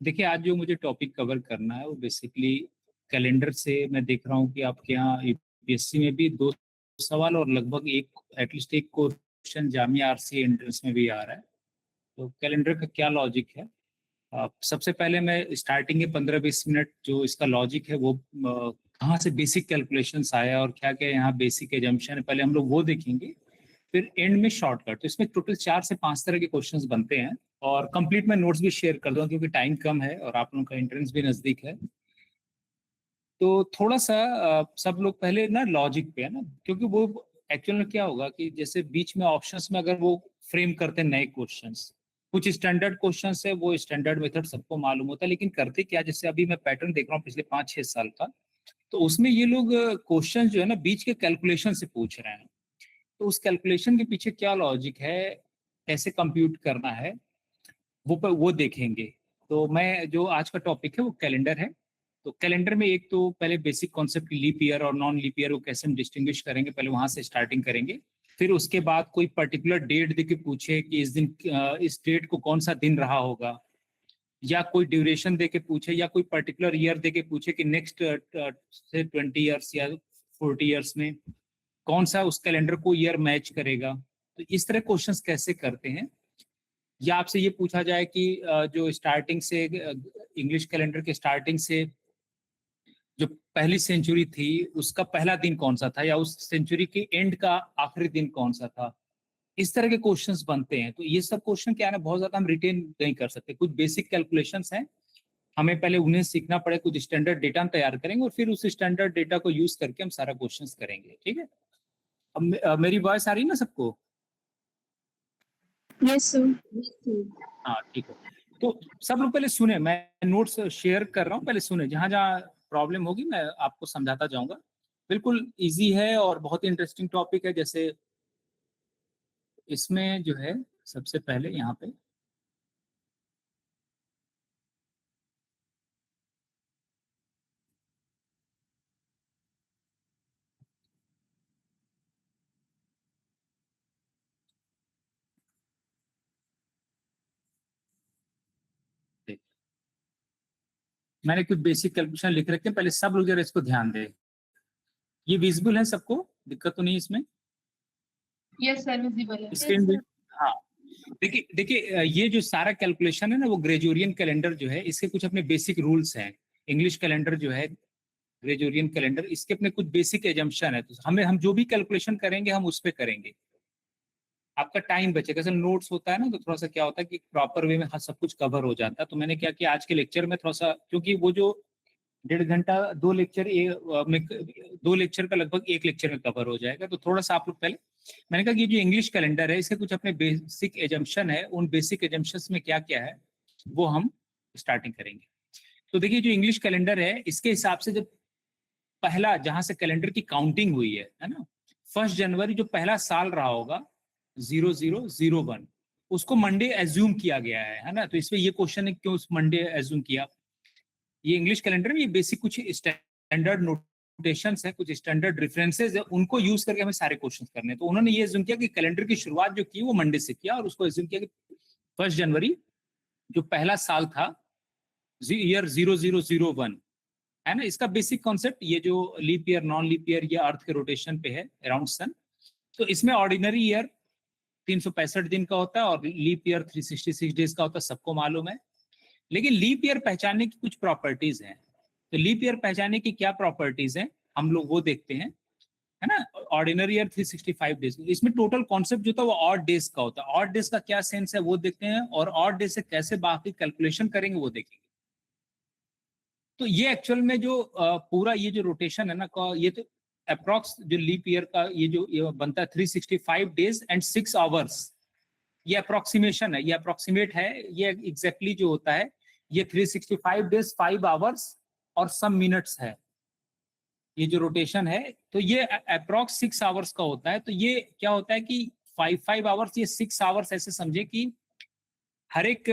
देखिए, आज जो मुझे टॉपिक कवर करना है वो बेसिकली कैलेंडर से मैं देख रहा हूँ कि आपके यहाँ यूपीएससी में भी दो सवाल और लगभग एक एटलीस्ट एक क्वेश्चन जामिया आरसी एंट्रेंस में भी आ रहा है। तो कैलेंडर का क्या लॉजिक है? सबसे पहले मैं स्टार्टिंग के 15-20 मिनट जो इसका लॉजिक है वो कहाँ से बेसिक कैलकुलेशंस आया और क्या क्या यहाँ बेसिक एजम्पशन है, पहले हम लोग वो देखेंगे। फिर एंड में शॉर्टकट। तो इसमें टोटल 4 से 5 तरह के क्वेश्चंस बनते हैं और कंप्लीट मैं नोट्स भी शेयर कर दूंगा क्योंकि टाइम कम है और आप लोगों का एंट्रेंस भी नजदीक है। तो थोड़ा सा सब लोग पहले ना लॉजिक पे है ना, क्योंकि वो एक्चुअल में क्या होगा कि जैसे बीच में ऑप्शंस में अगर वो फ्रेम करते हैं नए क्वेश्चंस, कुछ स्टैंडर्ड क्वेश्चंस है, वो स्टैंडर्ड मेथड सबको मालूम होता है, लेकिन करते क्या, जैसे अभी मैं पैटर्न देख रहा हूँ पिछले 5-6 साल का, तो उसमें ये लोग क्वेश्चन जो है ना बीच के कैलकुलेशन से पूछ रहे हैं। तो उस कैलकुलेशन के पीछे क्या लॉजिक है, कैसे कंप्यूट करना है, वो देखेंगे। तो मैं जो आज का टॉपिक है वो कैलेंडर है। तो कैलेंडर में एक तो पहले बेसिक कॉन्सेप्ट लीप ईयर और नॉन लीप ईयर को कैसे हम डिस्टिंग्विश करेंगे, पहले वहां से स्टार्टिंग करेंगे। फिर उसके बाद कोई पर्टिकुलर डेट दे के पूछे कि इस दिन इस डेट को कौन सा दिन रहा होगा, या कोई ड्यूरेशन दे के पूछे, या कोई पर्टिकुलर ईयर दे के पूछे कि नेक्स्ट से 20 ईयर्स या 40 ईयर्स में कौन सा उस कैलेंडर को ईयर मैच करेगा। तो इस तरह क्वेश्चंस कैसे करते हैं। या आपसे ये पूछा जाए कि जो स्टार्टिंग से इंग्लिश कैलेंडर के स्टार्टिंग से जो पहली सेंचुरी थी उसका पहला दिन कौन सा था, या उस सेंचुरी के एंड का आखिरी दिन कौन सा था, इस तरह के क्वेश्चंस बनते हैं। तो ये सब क्वेश्चन क्या है ना, बहुत ज्यादा हम रिटेन नहीं कर सकते। कुछ बेसिक कैलकुलेशंस हैं, हमें पहले उन्हें सीखना पड़े, कुछ स्टैंडर्ड डेटा हम तैयार करेंगे और फिर उस स्टैंडर्ड डेटा को यूज करके हम सारा क्वेश्चंस करेंगे। ठीक है, अब मेरी वॉइस आ रही है ना सबको? Yes sir. हाँ ठीक है। तो सब लोग पहले सुने, मैं नोट्स शेयर कर रहा हूँ, पहले सुने, जहां जहां प्रॉब्लम होगी मैं आपको समझाता जाऊंगा। बिल्कुल इजी है और बहुत इंटरेस्टिंग टॉपिक है। जैसे इसमें जो है सबसे पहले यहाँ पे मैंने कुछ बेसिक कैलकुलेशन लिख रखे हैं, पहले सब लोग जरा इसको ध्यान दें। ये विजिबल है सबको, दिक्कत तो नहीं इसमें? यस सर, विजिबल है। स्क्रीन भी? हाँ, देखिए देखिए, ये जो सारा कैलकुलेशन है ना वो ग्रेगोरियन कैलेंडर जो है इसके कुछ अपने बेसिक रूल्स हैं। इंग्लिश कैलेंडर जो है ग्रेगोरियन कैलेंडर, इसके अपने कुछ बेसिक एजम्पशन है। तो हम जो भी कैलकुलेशन करेंगे हम उस पर करेंगे, आपका टाइम बचेगा। जैसे नोट्स होता है ना, तो थोड़ा सा क्या होता है कि प्रॉपर वे में हाँ सब कुछ कवर हो जाता है। तो मैंने क्या किया आज के लेक्चर में थोड़ा सा, क्योंकि वो जो 1.5 घंटा दो लेक्चर का लगभग एक लेक्चर में कवर हो जाएगा, तो थोड़ा सा आप लोग पहले, मैंने कहा कि ये जो इंग्लिश कैलेंडर है इसके कुछ अपने बेसिक एजम्पशन है, उन बेसिक एजम्पशंस में क्या क्या है वो हम स्टार्टिंग करेंगे। तो देखिए, जो इंग्लिश कैलेंडर है इसके हिसाब से जब पहला जहां से कैलेंडर की काउंटिंग हुई है ना, 1 जनवरी जो पहला साल रहा होगा 0001, उसको मंडे एज्यूम किया गया है ना। तो इसमें ये क्वेश्चन है क्यों उस मंडे एज्यूम किया। ये इंग्लिश कैलेंडर में ये बेसिक कुछ स्टैंडर्ड नोटेशंस है, कुछ स्टैंडर्ड रेफरेंसेस है, उनको यूज करके हमें सारे क्वेश्चन करने हैं। तो उन्होंने ये एज्यूम किया कि कैलेंडर की शुरुआत जो की वो मंडे से किया और उसको एज्यूम किया कि 1 जनवरी जो पहला साल था ईयर 0001 है ना। इसका बेसिक कॉन्सेप्ट, ये जो leap year non leap year ये अर्थ के रोटेशन पे है अराउंड सन। तो इसमें ऑर्डिनरी ईयर 365 दिन का होता है और लीप ईयर 366 डेज का होता है, सबको मालूम है। लेकिन लीप ईयर पहचानने की कुछ प्रॉपर्टीज हैं। तो लीप ईयर पहचानने की क्या प्रॉपर्टीज हैं हम लोग वो देखते हैं, है ना। ऑर्डिनरी ईयर 365 डेज, इसमें टोटल कॉन्सेप्ट जो था वो ऑड डेज का होता है। ऑड डेज का क्या सेंस है वो देखते हैं, और ऑड डेज से कैसे बाकी कैलकुलेशन करेंगे वो देखेंगे। तो ये एक्चुअल में जो पूरा ये जो रोटेशन है ना का, ये तो अप्रॉक्स जो लीप ईयर का ये बनता है 365 डेज एंड 6 आवर्स। ये अप्रोक्सीमेशन है, ये अप्रोक्सीमेट है, ये एग्जैक्टली जो होता है ये 365 डेज 5 आवर्स और सम मिनट्स है। ये जो रोटेशन है तो ये अप्रॉक्स 6 आवर्स का होता है। तो ये क्या होता है कि 5 आवर्स, ये 6 आवर्स ऐसे समझे कि हर एक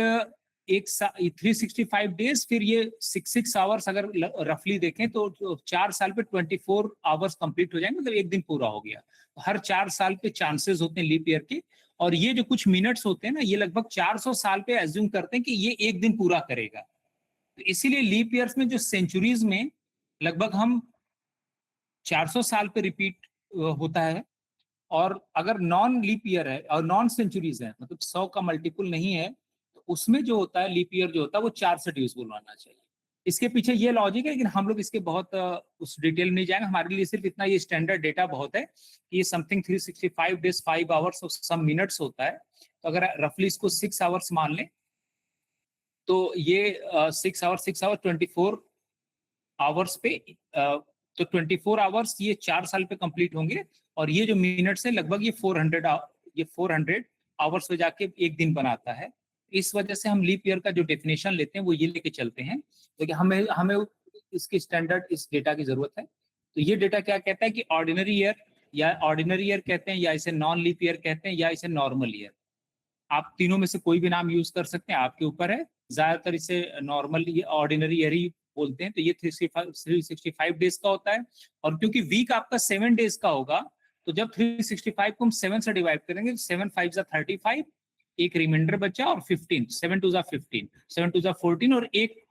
365 डेज, फिर ये 6 आवर्स अगर रफली देखें तो 4 साल पे 24 आवर्स कंप्लीट हो जाएंगे, मतलब एक दिन पूरा हो गया। हर 4 साल पे चांसेस होते हैं लीप ईयर के। और ये जो कुछ मिनट्स होते हैं ना, ये लगभग 400 साल पे एज्यूम करते हैं कि ये एक दिन पूरा करेगा। तो इसीलिए लीप ईयर्स में जो सेंचुरीज में लगभग हम 400 साल पे रिपीट होता है, और अगर नॉन लीप ईयर है और नॉन सेंचुरीज है, मतलब 100 का मल्टीपल नहीं है, तो उसमें जो होता है लीप ईयर जो होता है वो 4 से डिविजिबल होना चाहिए। इसके पीछे ये लॉजिक है, लेकिन हम लोग इसके बहुत उस डिटेल में नहीं जाएंगे। हमारे लिए सिर्फ इतना ये स्टैंडर्ड डेटा बहुत है कि ये समथिंग 365 डेज 5 आवर्स और सम मिनट्स होता है। तो अगर रफली इसको 6 आवर्स मान लें तो ये 6 आवर 24 आवर्स पे तो 24 आवर्स ये 4 साल पे कंप्लीट होंगे, और ये जो मिनट्स है लगभग ये 400 आवर्स पे जाके एक दिन बनाता है। इस वजह से हम लीप ईयर का जो डेफिनेशन लेते हैं वो ये लेके चलते हैं, क्योंकि हमें हमें इसकी स्टैंडर्ड इस डेटा की जरूरत है। तो ये डेटा क्या कहता है कि ऑर्डिनरी ईयर, या ऑर्डिनरी ईयर कहते हैं, या इसे नॉन लीप ईयर कहते हैं, या इसे नॉर्मल ईयर। आप तीनों में से कोई भी नाम यूज कर सकते हैं, आपके ऊपर है। ज्यादातर इसे नॉर्मल ऑर्डिनरी ईयर ही बोलते हैं। तो ये 365 डेज का होता है, और क्योंकि वीक आपका 7 डेज का होगा, तो जब 365 को हम 7 से डिवाइड करेंगे, 7 5 जा 35, एक रिमाइंडर बचा, और 15, 7 2 जा 15, 7 2 जा 14, और एक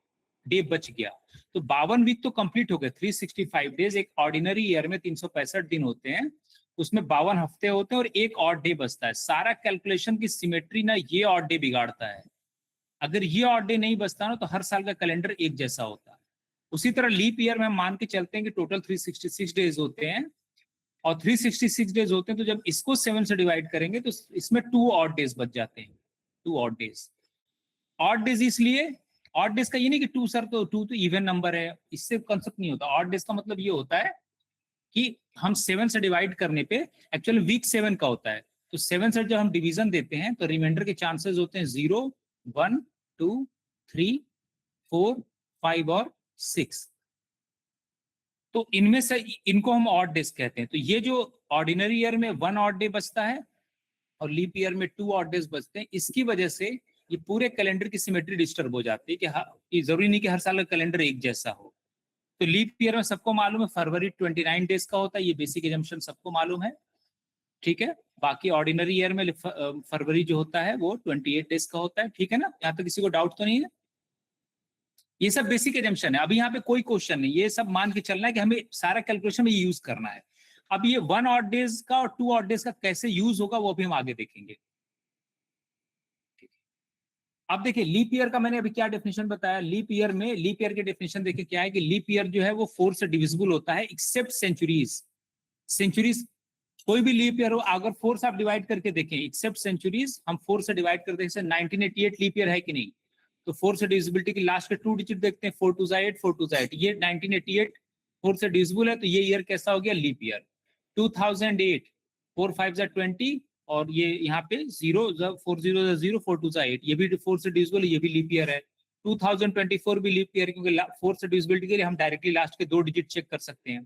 डे बच गया। तो 52 वीक तो कंप्लीट हो गए। 365 डेज एक ऑर्डिनरी ईयर में 365 दिन होते हैं, उसमें 52 हफ्ते होते हैं और एक ऑड डे बचता है। सारा कैलकुलेशन की सिमेट्री ना ये ऑड डे बिगाड़ता है। अगर ये ऑड डे नहीं बचता ना तो हर साल का कैलेंडर एक जैसा होता है। उसी तरह लीप ईयर में हम मान के चलते हैं कि टोटल 366 डेज होते हैं, और 366 डेज होते हैं, तो जब इसको 7 से डिवाइड करेंगे तो इसमें 2 ऑड डेज बच जाते हैं। 2 ऑड डेज। ऑड डेज इसलिए, ऑड डेज का ये नहीं कि 2 सर तो 2 तो इवन नंबर है, इससे कंसेप्ट नहीं होता। ऑड डेज का मतलब ये होता है कि हम 7 से डिवाइड करने पे एक्चुअली वीक 7 का होता है, तो 7 से जब हम डिवीजन देते हैं तो रिमाइंडर के चांसेस होते हैं 0, 1, 2, 3, 4, 5 और 6। तो इनमें से इनको हम ऑड डेज कहते हैं। तो ये जो ऑर्डिनरी ईयर में 1 ऑड डे बचता है और लीप ईयर में 2 ऑड डेज बचते हैं, इसकी वजह से ये पूरे कैलेंडर की सिमेट्री डिस्टर्ब हो जाती है कि जरूरी नहीं कि हर साल का कैलेंडर एक जैसा हो। तो लीप ईयर में सबको मालूम है फरवरी 29 डेज का होता है, ये बेसिक एजम्पशन सबको मालूम है, ठीक है। बाकी ऑर्डिनरी ईयर में फरवरी जो होता है वो 28 डेज का होता है, ठीक है ना। यहाँ तक किसी को डाउट तो नहीं है? ये सब बेसिक एजम्पशन है। अभी यहाँ पे कोई क्वेश्चन नहीं, ये सब मान के चलना है कि हमें सारा कैलकुलेशन में यूज करना है। अब ये 1 ऑड डेज का और 2 ऑड डेज का कैसे यूज होगा वो भी हम आगे देखेंगे। अब देखिए लीप ईयर का मैंने अभी क्या डेफिनेशन बताया। लीप ईयर में, लीप ईयर की डेफिनेशन देखिए क्या है कि लीप ईयर जो है वो 4 से डिविजिबल होता है एक्सेप्ट सेंचुरीज। सेंचुरीज कोई भी लीप ईयर हो, अगर 4 से आप डिवाइड करके देखें, एक्सेप्ट सेंचुरीज हम 4 से डिवाइड कर देखें। 1988 लीप ईयर है कि नहीं, तो 4 से डिविजिबिलिटी की लास्ट के 2 डिजिट देखते हैं, 4 2 जा 8, 4 2 जा 8, ये 1988 4 से डिविजिबल है, तो ये ईयर कैसा हो गया? Leap year. 2008 4 5 जा 20, और ये यहाँ पे 0 4 0 0, 4 2 8, ये भी 4 से डिविजिबल, ये भी लीप ईयर है। 2024 भी लीप ईयर, क्योंकि 4 से डिविजिबिलिटी के लिए हम डायरेक्टली लास्ट के 2 डिजिट चेक कर सकते हैं।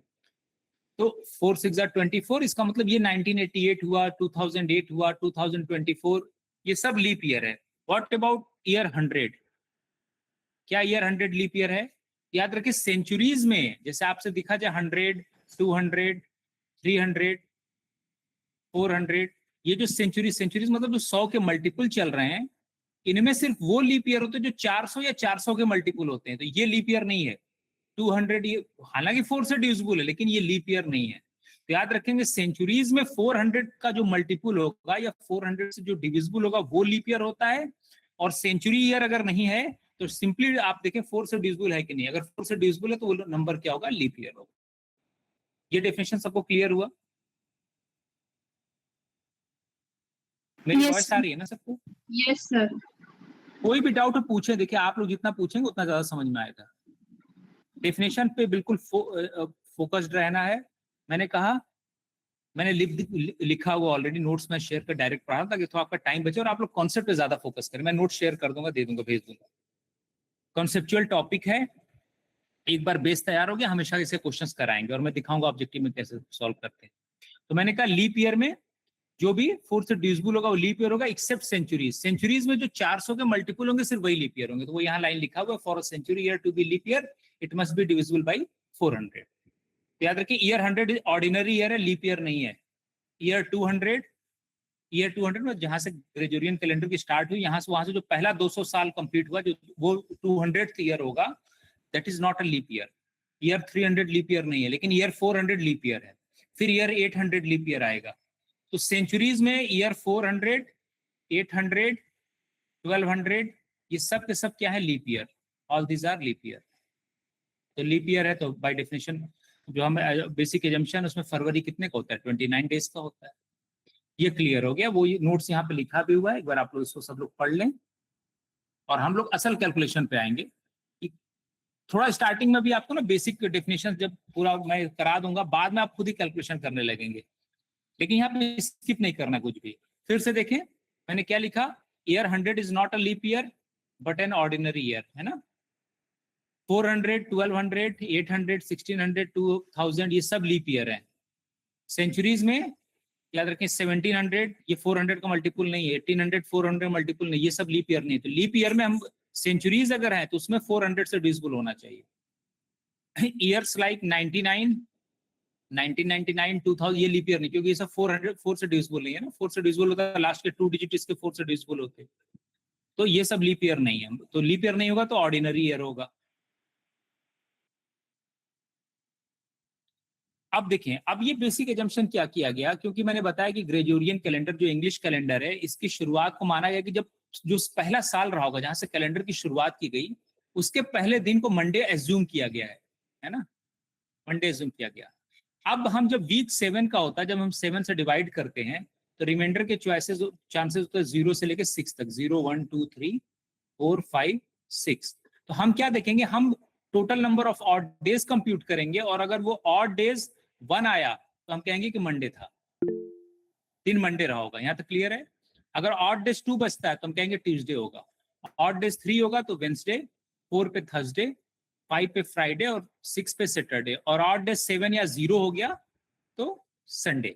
तो 4 6 24, इसका मतलब ये 1988 हुआ, 2008 हुआ, 2024, ये सब लीप ईयर है। What about year 100? क्या ईयर 100 लीप ईयर है? याद रखिए सेंचुरीज में जैसे आपसे दिखा जाए 100, 200, 300, 400, ये जो सेंचुरीज मतलब जो 100 के मल्टीपल चल रहे हैं, इनमें सिर्फ वो लीप ईयर होते हैं जो 400 या 400 के मल्टीपल होते हैं। तो ये लीप ईयर नहीं है। 200 ये हालांकि 4 से डिविजिबल है, लेकिन ये लीप ईयर नहीं है। तो याद रखेंगे सेंचुरीज में 400 का जो मल्टीपल होगा या 400 से जो डिविजिबल होगा वो लीप ईयर होता है, और सेंचुरी ईयर अगर नहीं है तो सिंपली आप देखें 4 से डिविजिबल है कि नहीं। अगर 4 से डिविजिबल है तो वो नंबर क्या होगा? लीप ईयर होगा। ये डेफिनेशन सबको क्लियर हुआ? मेरी वॉइस आ रही है ना सबको? Yes sir. कोई भी डाउट पूछे, देखिए आप लोग जितना पूछेंगे उतना ज्यादा समझ में आएगा। डेफिनेशन पे बिल्कुल फोकस्ड रहना है। मैंने कहा, मैंने लिखा हुआ ऑलरेडी, नोट्स में शेयर कर डायरेक्ट पढ़ा ताकि तो आपका टाइम बचे और आप लोग कॉन्सेप्ट पे ज्यादा फोकस करें। मैं नोट शेयर कर दूंगा, दे दूंगा, भेज दूंगा। कॉन्सेप्चुअल टॉपिक है, एक बार बेस तैयार हो गया हमेशा इसे क्वेश्चंस कराएंगे, और मैं दिखाऊंगा ऑब्जेक्टिव में कैसे सॉल्व करते हैं। तो मैंने कहा लीप ईयर में जो भी 4 से डिविजिबल होगा वो लीप ईयर होगा, एक्सेप्ट सेंचुरीज। सेंचुरीज में जो 400 के मल्टीपल होंगे सिर्फ वही लीप ईयर होंगे। तो वो यहाँ लाइन लिखा हुआ है, for a century year to be leap year it must be divisible by 400। याद रखिए ईयर 100 ऑर्डिनरी ईयर है, लीप ईयर नहीं है। ईयर 200 ईयर 200 में जहां से ग्रेगोरियन कैलेंडर की स्टार्ट हुई, यहाँ से वहां से जो पहला 200 साल कंप्लीट हुआ, जो वो 200th ईयर होगा, that is not a leap year. Year 300 leap year नहीं है, लेकिन ईयर 400 लीप ईयर है। फिर ईयर 800 लीप ईयर आएगा। तो सेंचुरीज में ईयर 400, 800, 1200, ये सब के सब क्या है? Leap year. All these are leap year. तो लीप ईयर है तो बाय डेफिनेशन जो हम बेसिक एजम्पशन, उसमें फरवरी कितने का होता है? 29 डेज का होता है। ये क्लियर हो गया। वो नोट्स यहाँ पे लिखा भी हुआ है, एक बार आप लोग इसको सब लोग पढ़ लें और हम लोग असल कैलकुलेशन पे आएंगे। थोड़ा स्टार्टिंग में भी आपको ना बेसिक डेफिनेशन जब पूरा मैं करा दूंगा, बाद में आप खुद ही कैलकुलेशन करने लगेंगे, लेकिन यहाँ पे स्किप नहीं करना कुछ भी। फिर से देखें मैंने क्या लिखा, year 100 is not a leap year but an ordinary year, है ना। 400, 1200, 800, 1600, 2000 ये सब लीप ईयर है। सेंचुरीज में याद रखें 1700 ये 400 का मल्टीपल नहीं है, 1800 400 मल्टीपल नहीं, ये सब लीप ईयर नहीं। तो लीप ईयर में हम सेंचुरीज अगर है तो उसमें 400 से डिविजिबल होना चाहिए। ईयर्स लाइक 99, 1999, 2000 ये लीप ईयर नहीं, क्योंकि ये सब 4 से डिविजिबल नहीं है ना। 4 से डिविजिबल होता है लास्ट के 2 डिजिट इसके 4 से डिविजिबल होते हैं, तो ये सब लीप ईयर नहीं है। तो लीप ईयर नहीं होगा तो ऑर्डिनरी ईयर होगा। अब देखें, अब ये बेसिक एजम्पशन क्या किया गया, क्योंकि मैंने बताया कि ग्रेगोरियन कैलेंडर जो इंग्लिश कैलेंडर है, इसकी शुरुआत को माना गया कि जब जो पहला साल रहा होगा जहां से कैलेंडर की शुरुआत की गई, उसके पहले दिन को मंडे एज्यूम किया गया है ना। मंडे एज्यूम किया गया। अब हम जब वीक 7 का होता है, जब हम 7 से डिवाइड करते हैं तो रिमाइंडर के चांसेस होते हैं 0 से लेकर 6 तक, 0, 1, 2, 3, 4, 5, 6। तो हम क्या देखेंगे, हम total number of odd days compute करेंगे, और अगर वो ऑड डेज 1 आया तो हम कहेंगे कि मंडे था, दिन मंडे रहा होगा। यहाँ तक क्लियर है। अगर ऑड डेज 2 बचता है तो हम कहेंगे ट्यूसडे होगा। ऑड डेज 3 होगा तो वेंसडे, 4 पे थर्सडे, 5 पे फ्राइडे और 6 पे सैटरडे, और ऑड डेज 7 या 0 हो गया तो संडे।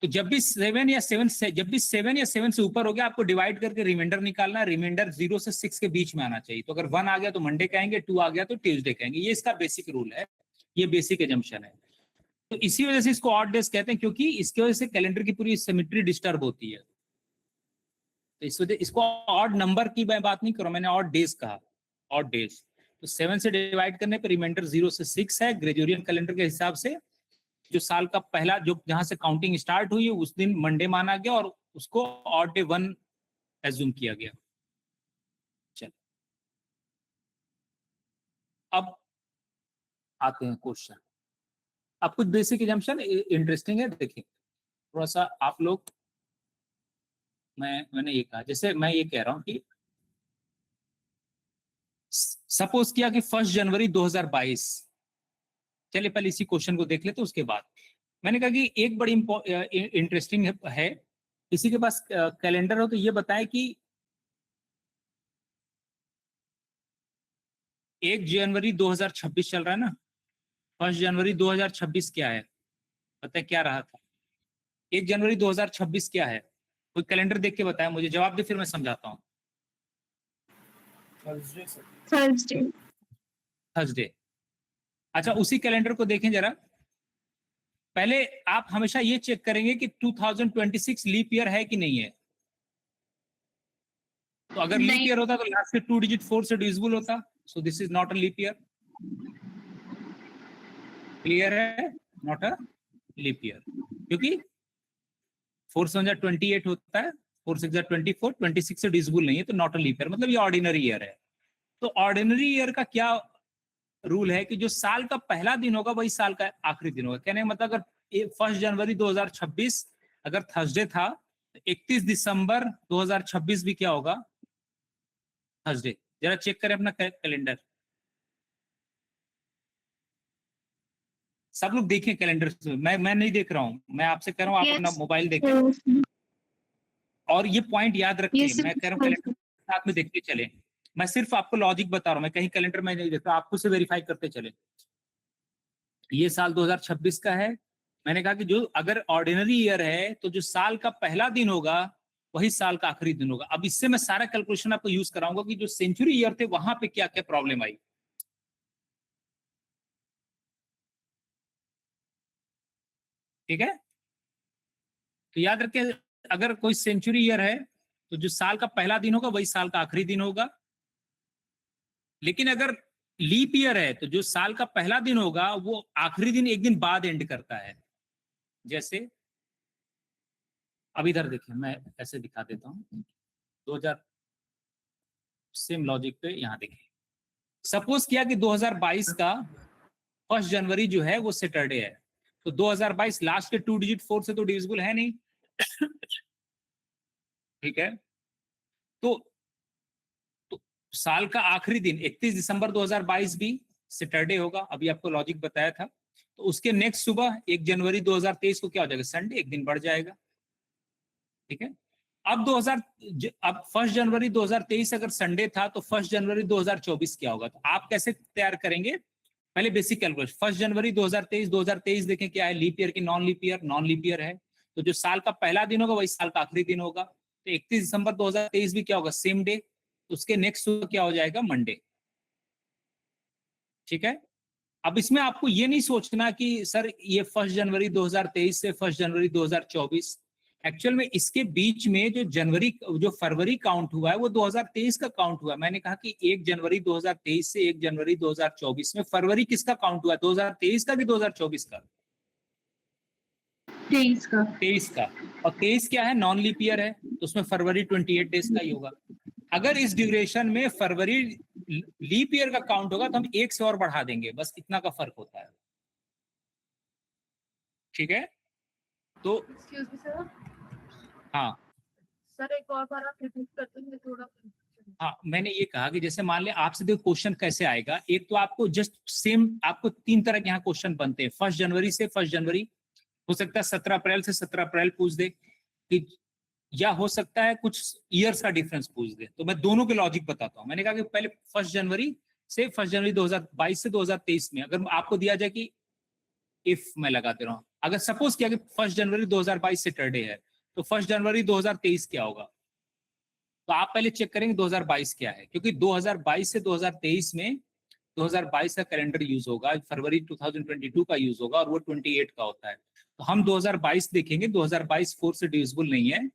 तो जब भी 7 या 7 से, जब भी 7 या 7 से ऊपर हो गया, आपको डिवाइड करके रिमाइंडर निकालना है। रिमाइंडर 0 से 6 के बीच में आना चाहिए। तो अगर 1 आ गया तो मंडे कहेंगे, 2 आ गया तो ट्यूसडे कहेंगे। ये इसका बेसिक रूल है, ये बेसिक एजम्पशन है। तो इसी वजह से इसको ऑड डेज कहते हैं, क्योंकि इसकी वजह से कैलेंडर की पूरी सिमेट्री डिस्टर्ब होती है। तो इस वजह इसको ऑड नंबर की मैं बात नहीं कर रहा हूं, मैंने ऑड डेज कहा, ऑड डेज। तो 7 से डिवाइड करने पर रिमाइंडर 0 से 6 है ग्रेगोरियन कैलेंडर के हिसाब से। जो साल का पहला, जो जहां से काउंटिंग स्टार्ट हुई है, उस दिन मंडे माना गया और उसको ऑड डे 1 एज्यूम किया गया। चल अब आते हैं क्वेश्चन। अब कुछ बेसिक एजम्पशन इंटरेस्टिंग है, देखिए थोड़ा सा आप लोग। मैंने ये कहा, जैसे मैं ये कह रहा हूं कि सपोज किया कि 1 जनवरी 2022, चलिए पहले इसी क्वेश्चन को देख लेते उसके बाद। मैंने कहा कि एक बड़ी इंटरेस्टिंग है, किसी के पास कैलेंडर हो तो ये बताए कि 1 जनवरी 2026 चल रहा है ना। 1 जनवरी 2026 क्या है, पता है क्या रहा था? 1 जनवरी 2026 क्या है? कोई कैलेंडर देख के बताया मुझे, जवाब दे फिर मैं समझाता हूँ। थर्सडे। थर्सडे। अच्छा, उसी कैलेंडर को देखें जरा। पहले आप हमेशा ये चेक करेंगे कि 2026 लीप ईयर है कि नहीं है। तो अगर लीप ईयर होता तो लास्ट के 2 डिजिट 4 से डिविजिबल होता, so this is not a leap year. Clear है? नॉट अ लीप ईयर, क्योंकि 4 से 28 होता है, 4 6 24, 26 से डिविजिबल नहीं है, तो नॉट अ लीप ईयर, मतलब ये ऑर्डिनरी ईयर है। तो ऑर्डिनरी ईयर का क्या रूल है कि जो साल का पहला दिन होगा वही साल का आखिरी दिन होगा। कहने का मतलब अगर 1 जनवरी 2026 अगर थर्सडे था तो 31 दिसंबर 2026 भी क्या होगा? थर्सडे। जरा चेक करें अपना कैलेंडर, सब लोग देखें कैलेंडर। मैं नहीं देख रहा हूं, मैं आपसे कह रहा हूं आप अपना मोबाइल देखें। और ये पॉइंट याद रखें, मैं कह रहा हूँ कैलेंडर साथ में देखते चले। मैं सिर्फ आपको लॉजिक बता रहा हूं, मैं कहीं कैलेंडर में नहीं देखता, आपको से वेरीफाई करते चले। ये साल 2026 का है। मैंने कहा कि जो अगर ऑर्डिनरी ईयर है तो जो साल का पहला दिन होगा वही साल का आखिरी दिन होगा। अब इससे मैं सारा कैलकुलेशन आपको यूज कराऊंगा कि जो सेंचुरी ईयर थे वहां पे क्या क्या प्रॉब्लम आई। ठीक है, तो याद रखें अगर कोई सेंचुरी ईयर है तो जो साल का पहला दिन होगा वही साल का आखिरी दिन होगा। लेकिन अगर लीप ईयर है तो जो साल का पहला दिन होगा वो आखिरी दिन एक दिन बाद एंड करता है। जैसे अब इधर देखिए, मैं ऐसे दिखा देता हूँ 2000, सेम लॉजिक पे यहाँ देखिए। सपोज किया कि 2022 का 1 जनवरी जो है वो सैटरडे है, तो 2022 लास्ट के 2 डिजिट 4 से तो डिविजिबल है नहीं। ठीक है, तो साल का आखिरी दिन 31 दिसंबर 2022 भी सैटरडे होगा, अभी आपको लॉजिक बताया था। तो उसके नेक्स्ट सुबह 1 जनवरी 2023 को क्या हो जाएगा, संडे, एक दिन बढ़ जाएगा। ठीक है, अब 1 जनवरी 2023 अगर संडे था तो 1 जनवरी 2024 क्या होगा। तो आप कैसे तैयार करेंगे, पहले बेसिक कैलकुलेशन। 1 जनवरी 2023 देखें क्या है, लीप ईयर की non leap year, non leap year है, तो जो साल का पहला दिन होगा वही साल का आखिरी दिन होगा। तो 31 दिसंबर 2023 भी क्या होगा, सेम डे, उसके नेक्स्ट सुबह क्या हो जाएगा, मंडे। ठीक है, अब इसमें आपको ये नहीं सोचना कि सर ये 1 जनवरी 2023 से 1 जनवरी 2024, एक्चुअल में इसके बीच में जो फरवरी काउंट हुआ है वो 2023 का काउंट हुआ है। मैंने कहा कि 1 जनवरी 2023 से 1 जनवरी 2024 में फरवरी किसका काउंट हुआ है, 2023 का कि 2024 का? 23 का। और 23 क्या है, नॉन लीप ईयर है, तो उसमें फरवरी 28 डेज का ही होगा। अगर इस ड्यूरेशन में फरवरी लीप ईयर का काउंट होगा तो हम 1 से और बढ़ा देंगे, बस इतना का फर्क होता है। ठीक है, तो एक्सक्यूज मी सर, हाँ सर एक और बार आप रिपीट करते हैं थोड़ा। हाँ, मैंने ये कहा कि जैसे मान ले आपसे देखो क्वेश्चन कैसे आएगा। एक तो आपको जस्ट सेम, आपको 3 तरह के यहाँ क्वेश्चन बनते हैं। 1 जनवरी से 1 जनवरी, हो सकता है 17 अप्रैल से 17 अप्रैल पूछ दे, कि या हो सकता है कुछ ईयर्स का डिफरेंस पूछ दे। तो मैं दोनों के लॉजिक बताता हूँ। मैंने कहा कि पहले 1 जनवरी से 1 जनवरी 2022 से 2023 में अगर आपको दिया जाए कि इफ मैं लगा दे रहा हूँ, अगर सपोज किया कि 1 जनवरी 2022 सैटरडे है तो 1 जनवरी 2023 क्या होगा। तो आप पहले चेक करेंगे 2022 क्या है, क्योंकि 2022 से 2023 में 2022 का कैलेंडर यूज होगा, फरवरी 2022 का यूज होगा और वो 28 का होता है। तो हम 2022 देखेंगे, 2022 4 से डिविजिबल नहीं है,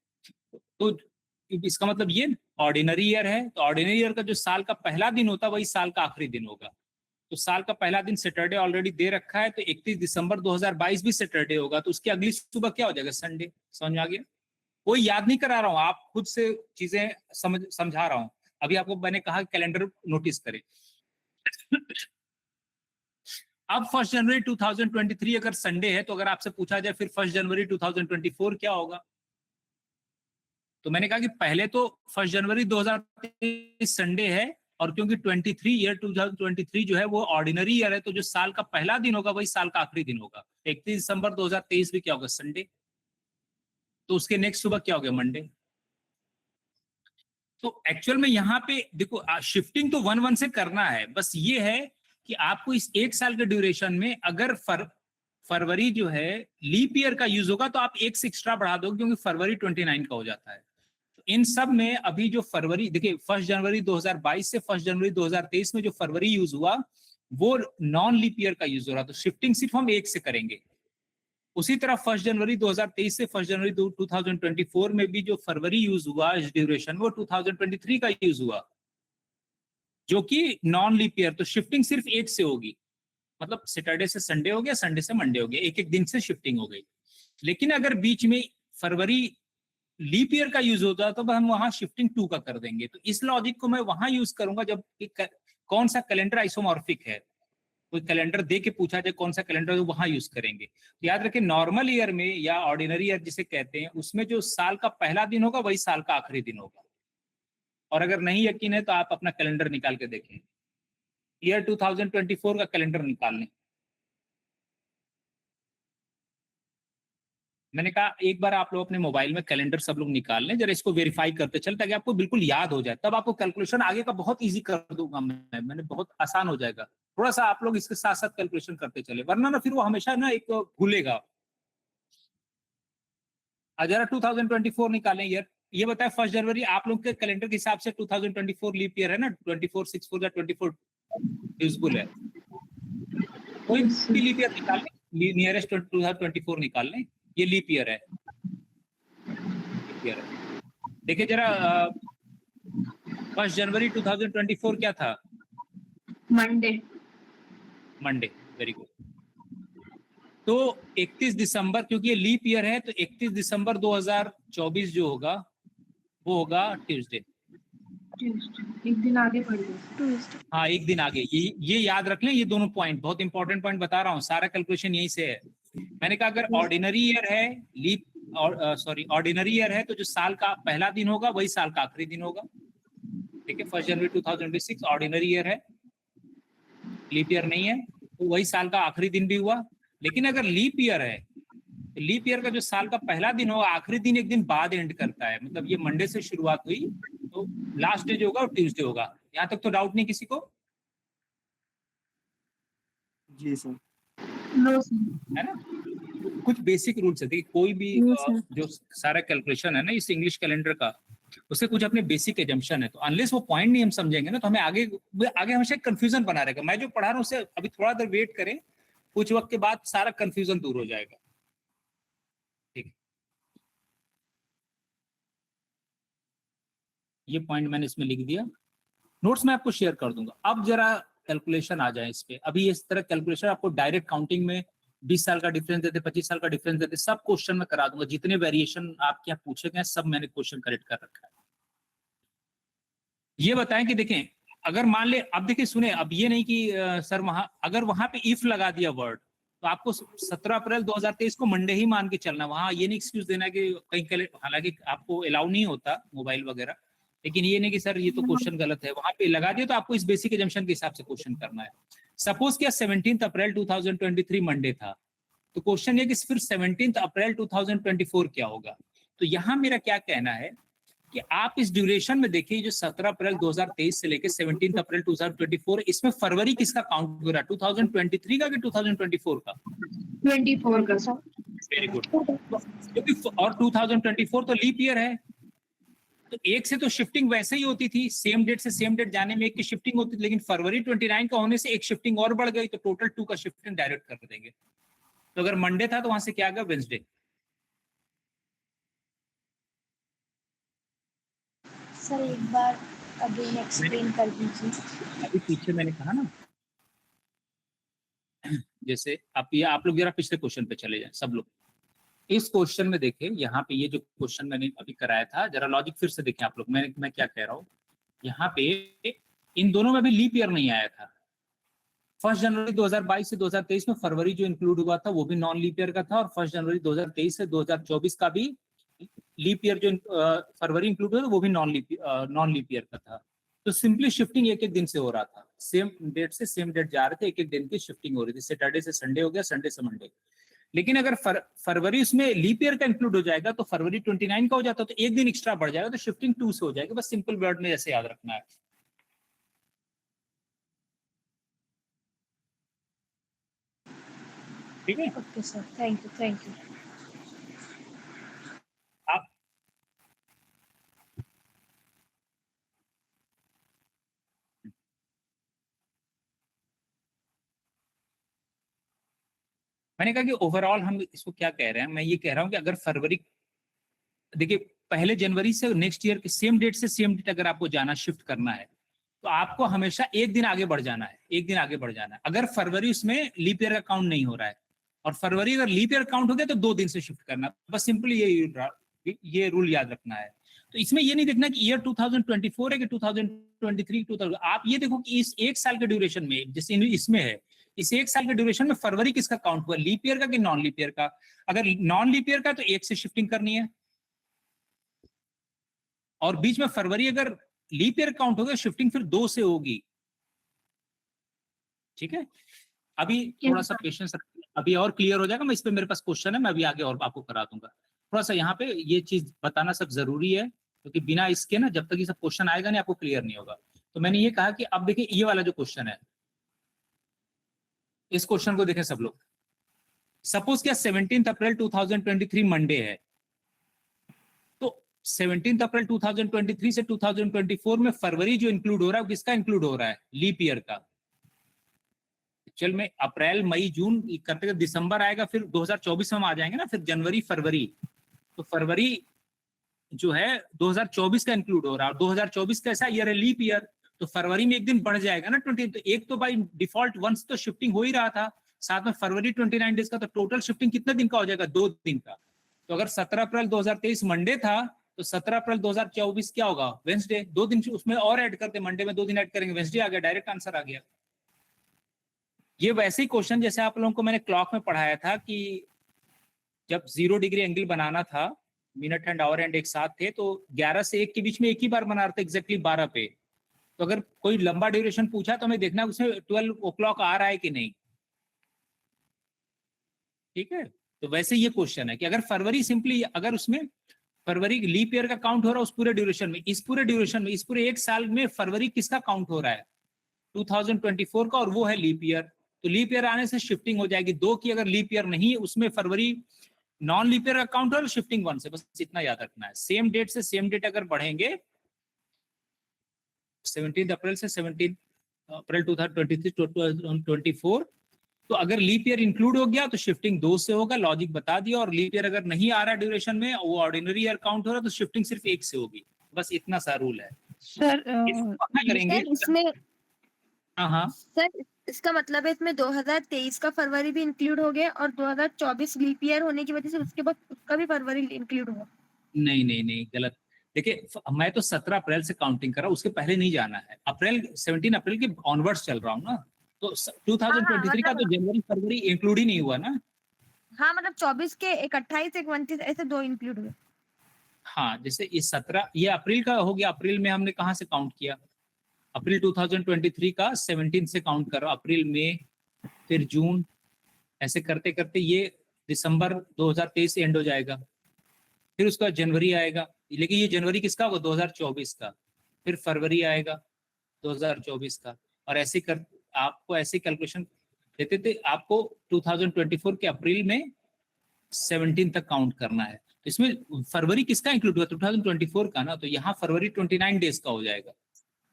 तो इसका मतलब ये ऑर्डिनरी ईयर है। तो ऑर्डिनरी ईयर का जो साल का पहला दिन होता है वही साल का आखिरी दिन होगा। तो साल का पहला दिन सैटरडे ऑलरेडी दे रखा है, तो 31 दिसंबर 2022 भी सैटरडे होगा, तो उसकी अगली सुबह क्या हो जाएगा, संडे। समझ में आ गया? कोई याद नहीं करा रहा हूँ, आप खुद से चीजें समझा रहा हूँ। अभी आपको मैंने कहा कैलेंडर नोटिस करें। अब 1 जनवरी 2023 अगर संडे है तो अगर आपसे पूछा जाए फिर 1 जनवरी 2024 क्या होगा, तो मैंने कहा कि पहले तो 1 जनवरी 2023 संडे है, और क्योंकि 2023 जो है वो ऑर्डिनरी ईयर है, तो जो साल का पहला दिन होगा वही साल का आखिरी दिन होगा। 31 दिसंबर 2023 भी क्या होगा, संडे, तो उसके नेक्स्ट सुबह क्या हो गया, मंडे। तो एक्चुअल में यहाँ पे देखो शिफ्टिंग तो 1-1 से करना है, बस ये है कि आपको इस 1 साल के ड्यूरेशन में अगर फरवरी जो है लीप ईयर का यूज होगा तो आप 1 से एक्स्ट्रा बढ़ा दो, क्योंकि फरवरी 29 का हो जाता है। तो इन सब में अभी जो फरवरी देखिए 1 जनवरी 2022 से 1 जनवरी 2023 में जो फरवरी यूज हुआ वो नॉन लीप ईयर का यूज हो रहा, तो शिफ्टिंग सिर्फ हम 1 से करेंगे। उसी तरह 1 जनवरी 2023 से 1 जनवरी 2024 में भी जो फरवरी यूज हुआ इस ड्यूरेशन वो 2023 का यूज हुआ, जो कि नॉन लीप ईयर, तो शिफ्टिंग सिर्फ 1 से होगी। मतलब सैटरडे से संडे हो गया, संडे से मंडे हो गया, एक एक दिन से शिफ्टिंग हो गई। लेकिन अगर बीच में फरवरी लीप ईयर का यूज होता है तो हम वहां शिफ्टिंग 2 का कर देंगे। तो इस लॉजिक को मैं वहां यूज करूंगा जब कौन सा कैलेंडर आइसोमॉर्फिक है, कोई कैलेंडर दे के पूछा जाए कौन सा कैलेंडर है, वहां यूज करेंगे। तो याद रखें नॉर्मल ईयर में या ऑर्डिनरी ईयर जिसे कहते हैं उसमें जो साल का पहला दिन होगा वही साल का आखिरी दिन होगा। और अगर नहीं यकीन है तो आप अपना कैलेंडर निकाल के देखें, ईयर 2024 का कैलेंडर निकाल लें। मैंने कहा एक बार आप लोग अपने मोबाइल में कैलेंडर सब लोग निकाल लें, जरा इसको वेरीफाई करते चल, ताकि आपको बिल्कुल याद हो जाए, तब आपको कैलकुलेशन आगे का बहुत इजी कर दूंगा मैंने बहुत आसान हो जाएगा। थोड़ा सा आप लोग इसके साथ साथ कैलकुलेशन करते चले, वरना ना फिर वो हमेशा ना एक भूलेगा। जरा 2024 निकालें ईयर, ये बताए 1 जनवरी आप लोग के कैलेंडर के हिसाब से 2024 लीप ईयर है ना, 24/6 या 24 यूजफुल है, कोई भी लीप ईयर निकाल लें, नियरेस्ट 2024 निकाल लें, ये लीप ईयर है। लीप ईयर है। देखिए जरा 1 जनवरी 2024 क्या था? मंडे। Monday, very good. तो 31 दिसंबर, क्योंकि ये लीप ईयर है तो 31 दिसंबर 2024 जो होगा वो होगा ट्यूसडे। एक दिन आगे बढ़ गए ट्यूसडे। हाँ, एक दिन आगे। ये याद रख लें, ये दोनों पॉइंट बहुत इंपॉर्टेंट पॉइंट बता रहा हूँ, सारा कैलकुलेशन यहीं से है। मैंने कहा अगर ऑर्डिनरी ईयर है, लीप और सॉरी ऑर्डिनरी ईयर है तो जो साल का पहला दिन होगा वही साल का आखिरी दिन होगा। ठीक है, 1 जनवरी 2026 ऑर्डिनरी ईयर है, लीप ईयर नहीं है, तो वही साल का आखिरी दिन भी हुआ। लेकिन अगर लीप ईयर है तो लीप ईयर का जो साल का पहला दिन होगा आखिरी दिन एक दिन बाद एंड करता है। मतलब ये मंडे से शुरुआत हुई तो लास्ट डे जो होगा वो ट्यूसडे होगा। यहाँ तक तो डाउट नहीं किसी को? जी सर। No sir. है ना? कुछ बेसिक रूल्स है, देखिए कोई भी जो सारा कैलकुलेशन है ना इस इंग्लिश कैलेंडर का, उसके कुछ अपने बेसिक एजम्पशन है। तो अनलेस वो पॉइंट नहीं हम समझेंगे ना तो हमें आगे हमेशा कंफ्यूजन बना रहेगा। मैं जो पढ़ा रहा हूँ उससे अभी थोड़ा देर वेट करें, कुछ वक्त के बाद सारा कंफ्यूजन दूर हो जाएगा। ठीक है, ये पॉइंट मैंने इसमें लिख दिया, नोट्स में आपको शेयर कर दूंगा। अब जरा कैलकुलेशन आ जाए इस पे। अभी इस तरह कैलकुलेशन आपको डायरेक्ट काउंटिंग में 20 साल का डिफरेंस देते, 25 साल का डिफरेंस देते, सब क्वेश्चन में करा दूंगा। जितने वेरिएशन आपके यहाँ पूछे गए सब मैंने क्वेश्चन करेक्ट कर रखा है। ये बताएं कि देखें अगर मान ले, अब देखिए सुने, अब ये नहीं कि सर वहां अगर वहां पे इफ लगा दिया वर्ड तो आपको 17 अप्रैल 2023 को मंडे ही मान के चलना। वहां ये नहीं एक्सक्यूज देना कि कहीं, हालांकि आपको अलाउ नहीं होता मोबाइल वगैरह, लेकिन ये नहीं कि सर ये तो क्वेश्चन गलत है, वहां पे लगा दिया तो आपको इस बेसिक एजम्पशन के हिसाब से क्वेश्चन करना है। सपोज क्या 17 अप्रैल 2023 मंडे था, तो क्वेश्चन ये कि फिर 17 अप्रैल 2024 क्या होगा। तो यहां मेरा क्या कहना है कि आप इस ड्यूरेशन में देखिए, जो 17 अप्रैल 2023 से लेकर 17 अप्रैल 2024, इसमें फरवरी किसका काउंट हो रहा है, 2023 का कि 2024 का? 24 का सर। Very good. क्योंकि और 2024 तो लीप ईयर है, तो एक से तो शिफ्टिंग वैसे ही होती थी, सेम डेट से सेम डेट जाने में एक की शिफ्टिंग होती थी, लेकिन फरवरी 29 का होने से एक शिफ्टिंग और बढ़ गई, तो टोटल 2 का शिफ्टिंग डायरेक्ट कर देंगे। तो अगर मंडे था तो वहां से क्या आ गया, वेंसडे। सर एक बार अगेन एक्सप्लेन कर दीजिए। अभी पीछे मैंने कहा ना, जैसे आप लोग जरा पिछले क्वेश्चन पे चले जाएं सब लोग। इस क्वेश्चन में देखें, यहाँ पे ये जो क्वेश्चन मैंने अभी कराया था, जरा लॉजिक फिर से देखें आप लोग। मैं क्या कह रहा हूँ, यहाँ पे इन दोनों में भी लीप ईयर नहीं आया था। 1 जनवरी 2022 से 2023 में फरवरी जो इंक्लूड हुआ था वो भी नॉन लीप ईयर का था, और 1 जनवरी 2023 से 2024 का भी लीप ईयर जो फरवरी इंक्लूड हुआ था वो भी नॉन लीप ईयर का था। तो सिंपली शिफ्टिंग एक एक दिन से हो रहा था, सेम डेट से सेम डेट जा रहे थे, एक एक दिन की शिफ्टिंग हो रही थी। सैटरडे से संडे हो गया, संडे से मंडे। लेकिन अगर फरवरी उसमें लीप ईयर का इंक्लूड हो जाएगा तो फरवरी 29 का हो जाता, तो एक दिन एक्स्ट्रा बढ़ जाएगा, तो शिफ्टिंग 2 से हो जाएगी। बस सिंपल वर्ड में ऐसे याद रखना है। ठीक है, ओके सर, थैंक यू। आप मैंने कहा कि ओवरऑल हम इसको क्या कह रहे हैं, मैं ये कह रहा हूं कि अगर फरवरी, देखिए पहले जनवरी से नेक्स्ट ईयर के सेम डेट से सेम डेट अगर आपको जाना, शिफ्ट करना है, तो आपको हमेशा एक दिन आगे बढ़ जाना है, एक दिन आगे बढ़ जाना है। अगर फरवरी उसमें लीप ईयर का काउंट नहीं हो रहा है, और फरवरी अगर लीप ईयर काउंट हो गया तो 2 दिन से शिफ्ट करना। बस सिंपली ये रूल याद रखना है। तो इसमें ये नहीं देखना कि ईयर 2024 है कि 2023 2000, आप ये देखो कि इस एक साल के ड्यूरेशन में, जैसे इसमें है, इस एक साल के ड्यूरेशन में फरवरी किसका काउंट हुआ, लीप ईयर का कि नॉन लीप ईयर का? अगर नॉन लीप ईयर का तो 1 से शिफ्टिंग करनी है, और बीच में फरवरी अगर लीप ईयर काउंट होगा शिफ्टिंग फिर 2 से होगी। ठीक है, अभी थोड़ा सा पेशेंस, अभी और क्लियर हो जाएगा। मैं इस पे मेरे पास क्वेश्चन है, मैं अभी आगे और आपको करा दूंगा। थोड़ा सा यहाँ पे ये चीज बताना सब जरूरी है, क्योंकि बिना इसके ना जब तक ये सब क्वेश्चन आएगा नहीं आपको क्लियर नहीं होगा। तो मैंने ये कहा कि अब देखिए ये वाला जो क्वेश्चन है, इस क्वेश्चन को देखें सब लोग। सपोज क्या 17 अप्रैल 2023 मंडे है, तो 17 अप्रैल 2023 से 2024 में फरवरी जो इंक्लूड हो रहा है किसका इंक्लूड हो रहा है, लीप ईयर का। चल में अप्रैल मई जून करते करते दिसंबर आएगा, फिर 2024 में हम आ जाएंगे ना, फिर जनवरी फरवरी। तो फरवरी जो है 2024 का इंक्लूड हो रहा है, और 2024 कैसा ईयर है, लीप ईयर, तो फरवरी में एक दिन बढ़ जाएगा ना 20, तो एक तो बाई डिफॉल्ट वंस तो शिफ्टिंग हो ही रहा था, साथ में फरवरी 29 डेज का, तो टोटल शिफ्टिंग कितने दिन का हो जाएगा, 2 दिन का। तो अगर 17 अप्रैल 2023 मंडे था, तो 17 अप्रैल 2024 क्या होगा, वेंसडे, 2 दिन उसमें और ऐड करते, मंडे में 2 दिन ऐड करेंगे, वेंसडे आ गया, डायरेक्ट आंसर आ गया। ये वैसे ही क्वेश्चन जैसे आप लोगों को मैंने क्लॉक में पढ़ाया था कि जब 0 डिग्री एंगल बनाना था, मिनट एंड आवर एंड एक साथ थे, तो 11 से 1 के बीच में एक ही बार बना रहे थे, एग्जैक्टली 12 पे। तो अगर कोई लंबा ड्यूरेशन पूछा तो हमें देखना उसमें 12 o'clock आ रहा है कि नहीं, ठीक है। तो वैसे ये क्वेश्चन है कि अगर फरवरी सिंपली, अगर उसमें फरवरी लीप ईयर का काउंट हो रहा है उस पूरे ड्यूरेशन में, इस पूरे ड्यूरेशन में, इस पूरे एक साल में फरवरी किसका काउंट हो रहा है, 2024 का, और वो है लीप ईयर। तो लीप ईयर आने से शिफ्टिंग हो जाएगी 2 की, अगर लीप ईयर नहीं उसमें फरवरी नॉन लीप ईयर का काउंट और शिफ्टिंग 1 से, बस इतना याद रखना है। सेम डेट से सेम डेट अगर बढ़ेंगे, 17 अप्रैल से 17 अप्रैल 2023-24, तो अगर लीप ईयर इंक्लूड हो गया तो शिफ्टिंग 2 से होगा, लॉजिक बता दिया। और लीप ईयर अगर नहीं आ रहा ड्यूरेशन में, वो ऑर्डिनरी ईयर काउंट हो रहा है, तो शिफ्टिंग सिर्फ 1 से होगी, बस इतना सा रूल है सर करेंगे। इसमें हाँ हाँ सर इसका मतलब है इसमें 2023 का फरवरी भी इंक्लूड हो गया और 2024 लीप ईयर होने की वजह से उसके बाद उसका भी फरवरी इंक्लूड हुआ। नहीं नहीं नहीं, गलत। देखिए मैं तो 17 अप्रैल से काउंटिंग कर रहा हूँ, उसके पहले नहीं जाना है, अप्रैल 17 अप्रैल के ऑनवर्ड्स चल रहा हूँ ना, तो 2023 का तो जनवरी फरवरी इंक्लूड ही नहीं हुआ ना। हाँ मतलब 24 के एक 28 एक 29 ऐसे 2 इंक्लूड हुए। हाँ, जैसे ये 17 ये अप्रैल का हो गया, अप्रैल में हमने कहाँ से काउंट किया, अप्रैल 2023 का 17 से काउंट करो, अप्रैल मई फिर जून, ऐसे करते करते ये दिसंबर 2023 एंड हो जाएगा, फिर उसका जनवरी आएगा, लेकिन ये जनवरी किसका होगा, 2024 का, फिर फरवरी आएगा 2024 का, और ऐसे कर आपको ऐसे कैलकुलेशन देते थे, आपको 2024 के अप्रैल में 17 तक काउंट करना है। तो इसमें फरवरी किसका इंक्लूड हुआ, 2024 का ना, तो यहाँ फरवरी 29 डेज का हो जाएगा,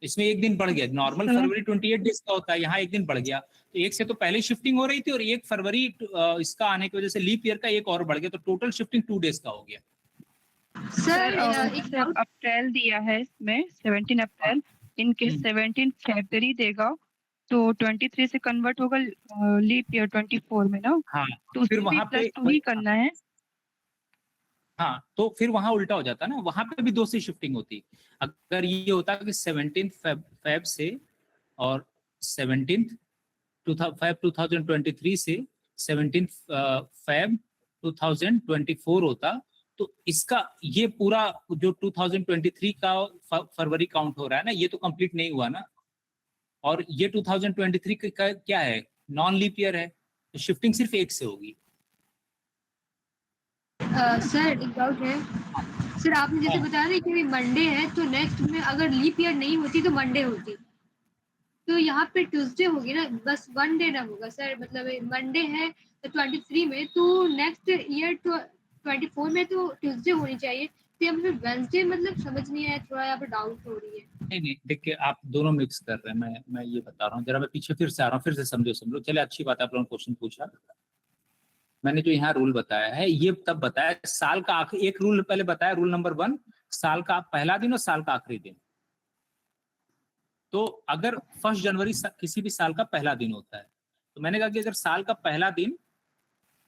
इसमें एक दिन बढ़ गया, नॉर्मल फरवरी 28 डेज का होता है, यहाँ एक दिन बढ़ गया, तो एक से तो पहले शिफ्टिंग हो रही थी, और 1 फरवरी इसका आने की वजह से लीप ईयर का एक और बढ़ गया, तो टोटल शिफ्टिंग 2 डेज का हो गया। सर सर अप्रैल दिया है इसमें 17 अप्रैल, इनके 17 फरवरी देगा तो 23 से कन्वर्ट होगा लीप ईयर 24 में ना। हाँ, तो फिर वहां पे +2 ही करना है। हाँ, तो फिर वहां उल्टा हो जाता ना, वहां पे भी 2 से शिफ्टिंग होती। अगर ये होता कि 17 फेब से और 17 फेब 2023 से 17 फेब 2024 होता, तो इसका ये पूरा जो 2023 का फरवरी काउंट हो रहा है ना, ये तो कंप्लीट नहीं हुआ ना, और ये 2023 का क्या है, नॉन लीप ईयर है, तो शिफ्टिंग सिर्फ 1 से होगी। सर एक डाउट है सर, आपने जैसे बता रहे कि मंडे है तो नेक्स्ट में अगर लीप ईयर नहीं होती तो मंडे होती, तो यहाँ पे ट्यूसडे होगी ना, बस 1 डे ना होगा सर, मतलब मंडे है तो 23 में, तो नेक्स्ट ईयर तो 24 में तो ट्यूसडे होनी चाहिए, तो यहाँ पे वेंसडे मतलब समझ नहीं आया, थोड़ा यहाँ पे डाउट हो रही है। नहीं नहीं, देखिए आप दोनों मिक्स कर रहे हैं, मैं ये बता रहा हूँ, जरा मैं पीछे फिर से आ रहा हूँ, फिर से समझो। चले, अच्छी बात है, आप लोगों ने क्वेश्चन पूछा। मैंने जो यहाँ रूल बताया है, ये तब बताया साल का आखिरी, एक रूल पहले बताया, रूल नंबर 1, साल का पहला दिन और साल का आखिरी दिन। तो अगर 1 जनवरी किसी भी साल का पहला दिन होता है, तो मैंने कहा कि अगर साल का पहला दिन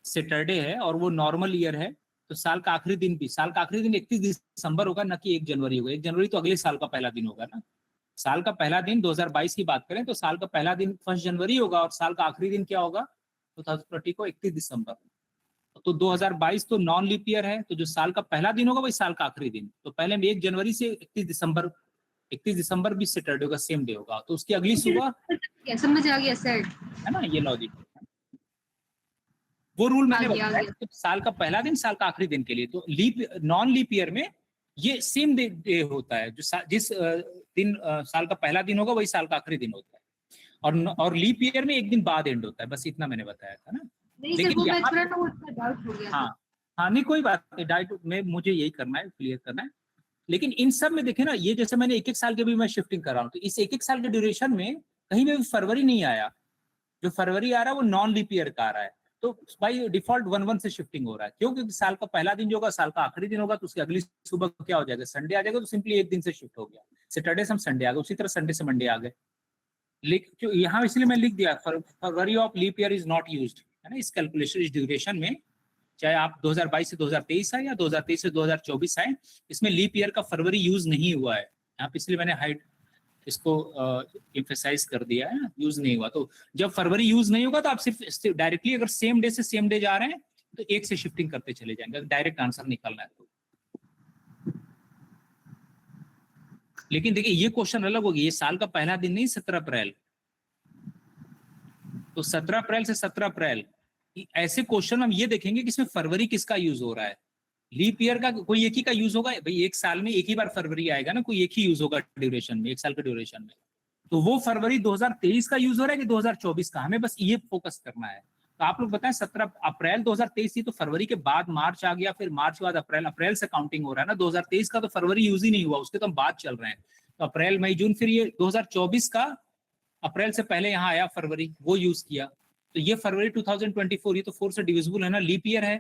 सैटरडे है और वो नॉर्मल ईयर है, तो साल का आखिरी दिन भी, साल का आखिरी दिन 31 दिसंबर होगा, न कि 1 जनवरी होगा। 1 जनवरी तो अगले साल का पहला दिन होगा ना। साल का पहला दिन 2022 की बात करें तो साल का पहला दिन 1 जनवरी होगा, और साल का आखिरी दिन क्या होगा 2020 को 31 दिसंबर। तो 2022 तो नॉन लीप ईयर है, तो जो साल का पहला दिन होगा वही साल का आखिरी दिन, तो पहले में 1 जनवरी से 31 दिसंबर भी सैटरडे होगा, सेम डे होगा, तो उसकी अगली सुबह। समझ आ गया सर, है ना, ये लॉजिक, वो रूल मैंने बताया, तो साल का पहला दिन साल का आखिरी दिन के लिए, तो नॉन लीप ईयर में ये सेम डे होता है, जो जिस दिन साल का पहला दिन होगा वही साल का आखिरी दिन होता है, और लीप ईयर में एक दिन बाद एंड होता है, बस इतना मैंने बताया था ना। लेकिन डाउट हो गया। हाँ नहीं, कोई बात नहीं, डाइट में मुझे यही करना है, क्लियर करना है। लेकिन इन सब में देखे ना, ये जैसे मैंने 1-1 साल के भी मैं शिफ्टिंग कर रहा हूँ, तो इस 1-1 साल के ड्यूरेशन में कहीं में भी फरवरी नहीं आया, जो फरवरी आ रहा है वो नॉन लीप ईयर का आ रहा है, तो भाई डिफॉल्ट 1-1 से शिफ्टिंग हो रहा है। क्यों? क्योंकि साल का पहला दिन जो होगा साल का आखिरी दिन होगा, तो उसकी अगली सुबह क्या हो जाएगा, संडे आ जाएगा, तो सिंपली एक दिन से शिफ्ट हो गया। सैटरडे से हम संडे आ गए, उसी तरह संडे से मंडे आ गए। लेकिन यहाँ इसलिए मैं लिख दिया February of leap year is not used, है ना, इस कैलकुलेशन, इस ड्यूरेशन में, चाहे आप 2022 से 2023 आए या 2023 से 2024 आए, इसमें लीप ईयर का फरवरी यूज नहीं हुआ है यहाँ पे, इसलिए मैंने हाइड इसको एम्फेसाइज कर दिया है, यूज नहीं हुआ। तो जब फरवरी यूज नहीं होगा तो आप सिर्फ डायरेक्टली अगर सेम डे से सेम डे जा रहे हैं तो एक से शिफ्टिंग करते चले जाएंगे, डायरेक्ट आंसर निकालना है तो। लेकिन देखिए ये क्वेश्चन अलग होगी, ये साल का पहला दिन नहीं 17 अप्रैल, तो 17 अप्रैल से 17 अप्रैल ऐसे क्वेश्चन हम ये देखेंगे कि इसमें फरवरी किसका यूज हो रहा है। लीप ईयर का कोई एक ही का यूज होगा भाई, एक साल में एक ही बार फरवरी आएगा ना, कोई एक ही यूज होगा ड्यूरेशन में, एक साल के ड्यूरेशन में, तो वो फरवरी 2023 का यूज हो रहा है कि 2024 का, हमें बस ये फोकस करना है। तो आप लोग बताएं 17 अप्रैल 2023 थी, तो फरवरी के बाद मार्च आ गया, फिर मार्च के बाद अप्रैल, अप्रैल से काउंटिंग हो रहा है ना, 2023 का तो फरवरी यूज ही नहीं हुआ, उसके तो हम बाद चल रहे हैं। तो अप्रैल मई जून, फिर ये 2024 का अप्रैल से पहले यहाँ आया फरवरी, वो यूज किया, तो ये फरवरी 2024, ये तो 4 से डिविजिबल है ना, लीप ईयर है,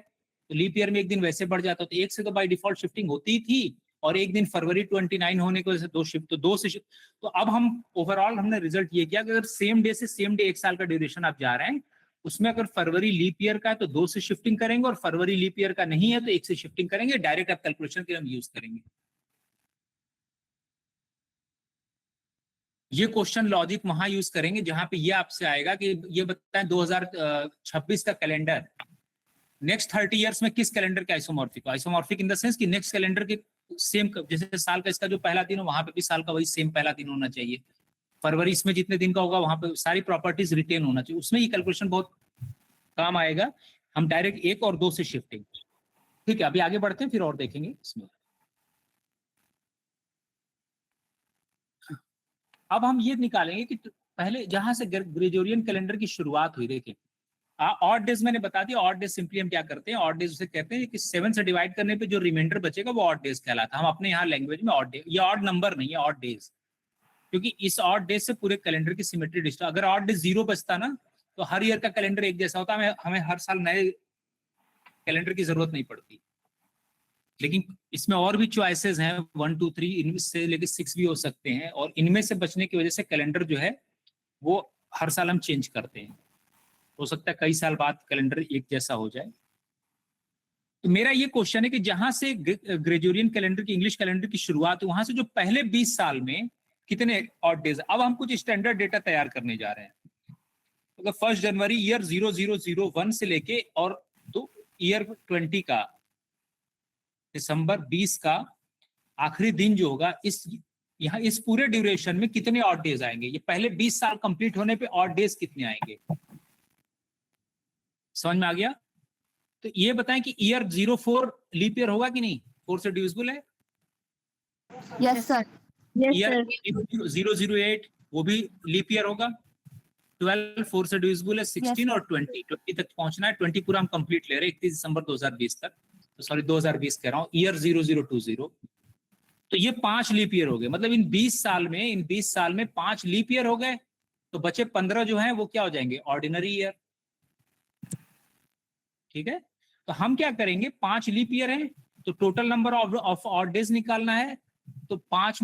तो लीप ईयर में एक दिन वैसे बढ़ जाता, तो एक से तो बाय डिफॉल्ट शिफ्टिंग होती थी, और एक दिन फरवरी 29 होने की वजह से दो शिफ्ट, तो दो से शिफ्ट। तो अब हम ओवरऑल हमने रिजल्ट ये किया कि अगर सेम डे से सेम डे एक साल का ड्यूरेशन आप जा रहे हैं, उसमें अगर फरवरी लीप ईयर का है तो 2 से शिफ्टिंग करेंगे, और फरवरी लीप ईयर का नहीं है तो 1 से शिफ्टिंग करेंगे, डायरेक्ट आप कैलकुलेशन के हम यूज करेंगे। ये क्वेश्चन लॉजिक वहां यूज करेंगे जहां पे ये आपसे आएगा कि ये बताएं 2026 का कैलेंडर नेक्स्ट 30 इयर्स में किस कैलेंडर के isomorphic, isomorphic in the sense कि नेक्स्ट कैलेंडर के सेम, जैसे साल का इसका जो पहला दिन हो वहां पे भी साल का वही सेम पहला दिन होना चाहिए, फरवरी इसमें जितने दिन का होगा वहां पे सारी प्रॉपर्टीज रिटेन होना चाहिए, उसमें ये कैलकुलेशन बहुत काम आएगा। हम डायरेक्ट 1 और 2 से शिफ्टिंग, ठीक है। अभी आगे बढ़ते हैं फिर और देखेंगे इसमें। अब हम ये निकालेंगे कि पहले जहां से ग्रेगोरियन कैलेंडर की शुरुआत हुई, देखिए ऑड डेज मैंने बता दिया, ऑड डेज सिंपली हम क्या करते हैं, ऑड डेज उसे कहते हैं कि 7 से डिवाइड करने पे जो रिमाइंडर बचेगा वो ऑड डेज कहलाता है। हम अपने यहाँ लैंग्वेज में ऑड डे, ये ऑड नंबर नहीं है, ऑड डेज, क्योंकि इस ऑड डेज से पूरे कैलेंडर की सिमेट्री डिस्टर्ब। अगर ऑड डेज 0 बचता ना तो हर ईयर का कैलेंडर एक जैसा होता, हमें हर साल नए कैलेंडर की जरूरत नहीं पड़ती। लेकिन इसमें और भी चॉइसेस हैं, 1 2 3 इनमें से लेके 6 भी हो सकते हैं, और इनमें से बचने की वजह से कैलेंडर जो है वो हर साल हम चेंज करते हैं, हो सकता है कई साल बाद कैलेंडर एक जैसा हो जाए। तो मेरा ये क्वेश्चन है कि जहां से ग्रेगोरियन कैलेंडर की, इंग्लिश कैलेंडर की शुरुआत, वहां से जो पहले 20 साल में कितने ऑड डेज, अब हम कुछ स्टैंडर्ड डेटा तैयार करने जा रहे हैं। तो 1 जनवरी ईयर 0001 से लेके और तो ईयर 20 का दिसंबर 20 का आखिरी दिन जो होगा, इस यहाँ इस पूरे ड्यूरेशन में कितने ऑड डेज आएंगे, ये पहले 20 साल कंप्लीट होने पे ऑड डेज कितने आएंगे, समझ में आ गया? तो ये बताएं कि ईयर 04 लीप ईयर होगा कि नहीं, 4 से डिविजिबल है? Yes sir. ईयर 008 वो भी लीप ईयर होगा। 12 4 से डिविजिबल है, 16 और 20 तक पहुंचना है, 20 पूरा हम कंप्लीट ले रहे हैं 31 दिसंबर 2020 तक, तो सॉरी 2020 कह रहा हूँ, ईयर 0020। तो ये 5 लीप ईयर हो गए, मतलब इन 20 साल में 5 लीप ईयर हो गए, तो बचे 15 जो हैं वो क्या हो जाएंगे, ऑर्डिनरी ईयर, ठीक है। तो हम क्या करेंगे, 5 लीप ईयर है तो total number of odd days निकालना है, तो 5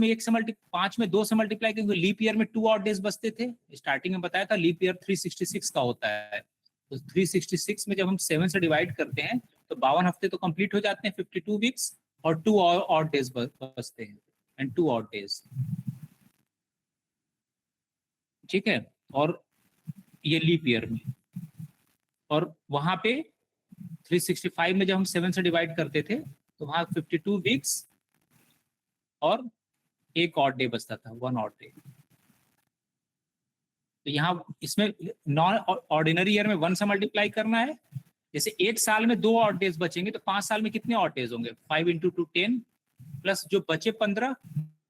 में 2 से मल्टीप्लाई करेंगे, लीप ईयर में 2 ऑड डेज बचते थे, स्टार्टिंग में बताया था लीप ईयर 366 का होता है, तो 366 में जब हम 7 से डिवाइड करते हैं तो 52 हफ्ते तो कंप्लीट हो जाते हैं, 52 वीक्स, और 2 ऑड डेज बचते हैं, एंड 2 ऑड डेज, ठीक है। और ये लीप ईयर में, और वहां पे 365 में जब हम 7 से डिवाइड करते थे तो वहां 52 वीक्स और 1 ऑड डे बचता था, 1 ऑड डे। तो यहाँ इसमें नॉन ऑर्डिनरी ईयर में 1 से मल्टीप्लाई करना है, जैसे एक साल में 2 ऑड डेज बचेंगे तो 5 साल में कितने ऑड डेज होंगे, 5 × 2 10, प्लस जो बचे 15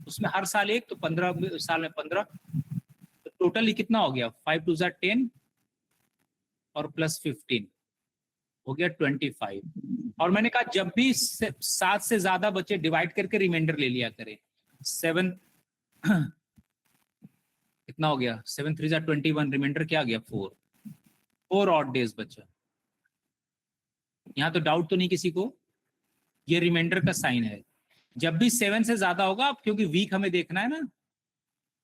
उसमें हर साल 1, तो 15 साल में 15, तो टोटली कितना हो गया, 5 2 10 और प्लस 15 हो गया 25। और मैंने कहा जब भी 7 से ज्यादा बचे डिवाइड करके रिमाइंडर ले लिया करें। 7 कितना हो गया, 7 3 21, रिमाइंडर क्या आ गया 4 ऑड डेज बचा, यहाँ तो डाउट तो नहीं किसी को? ये रिमाइंडर का साइन है। जब भी 7 से ज्यादा होगा, क्योंकि वीक हमें देखना है ना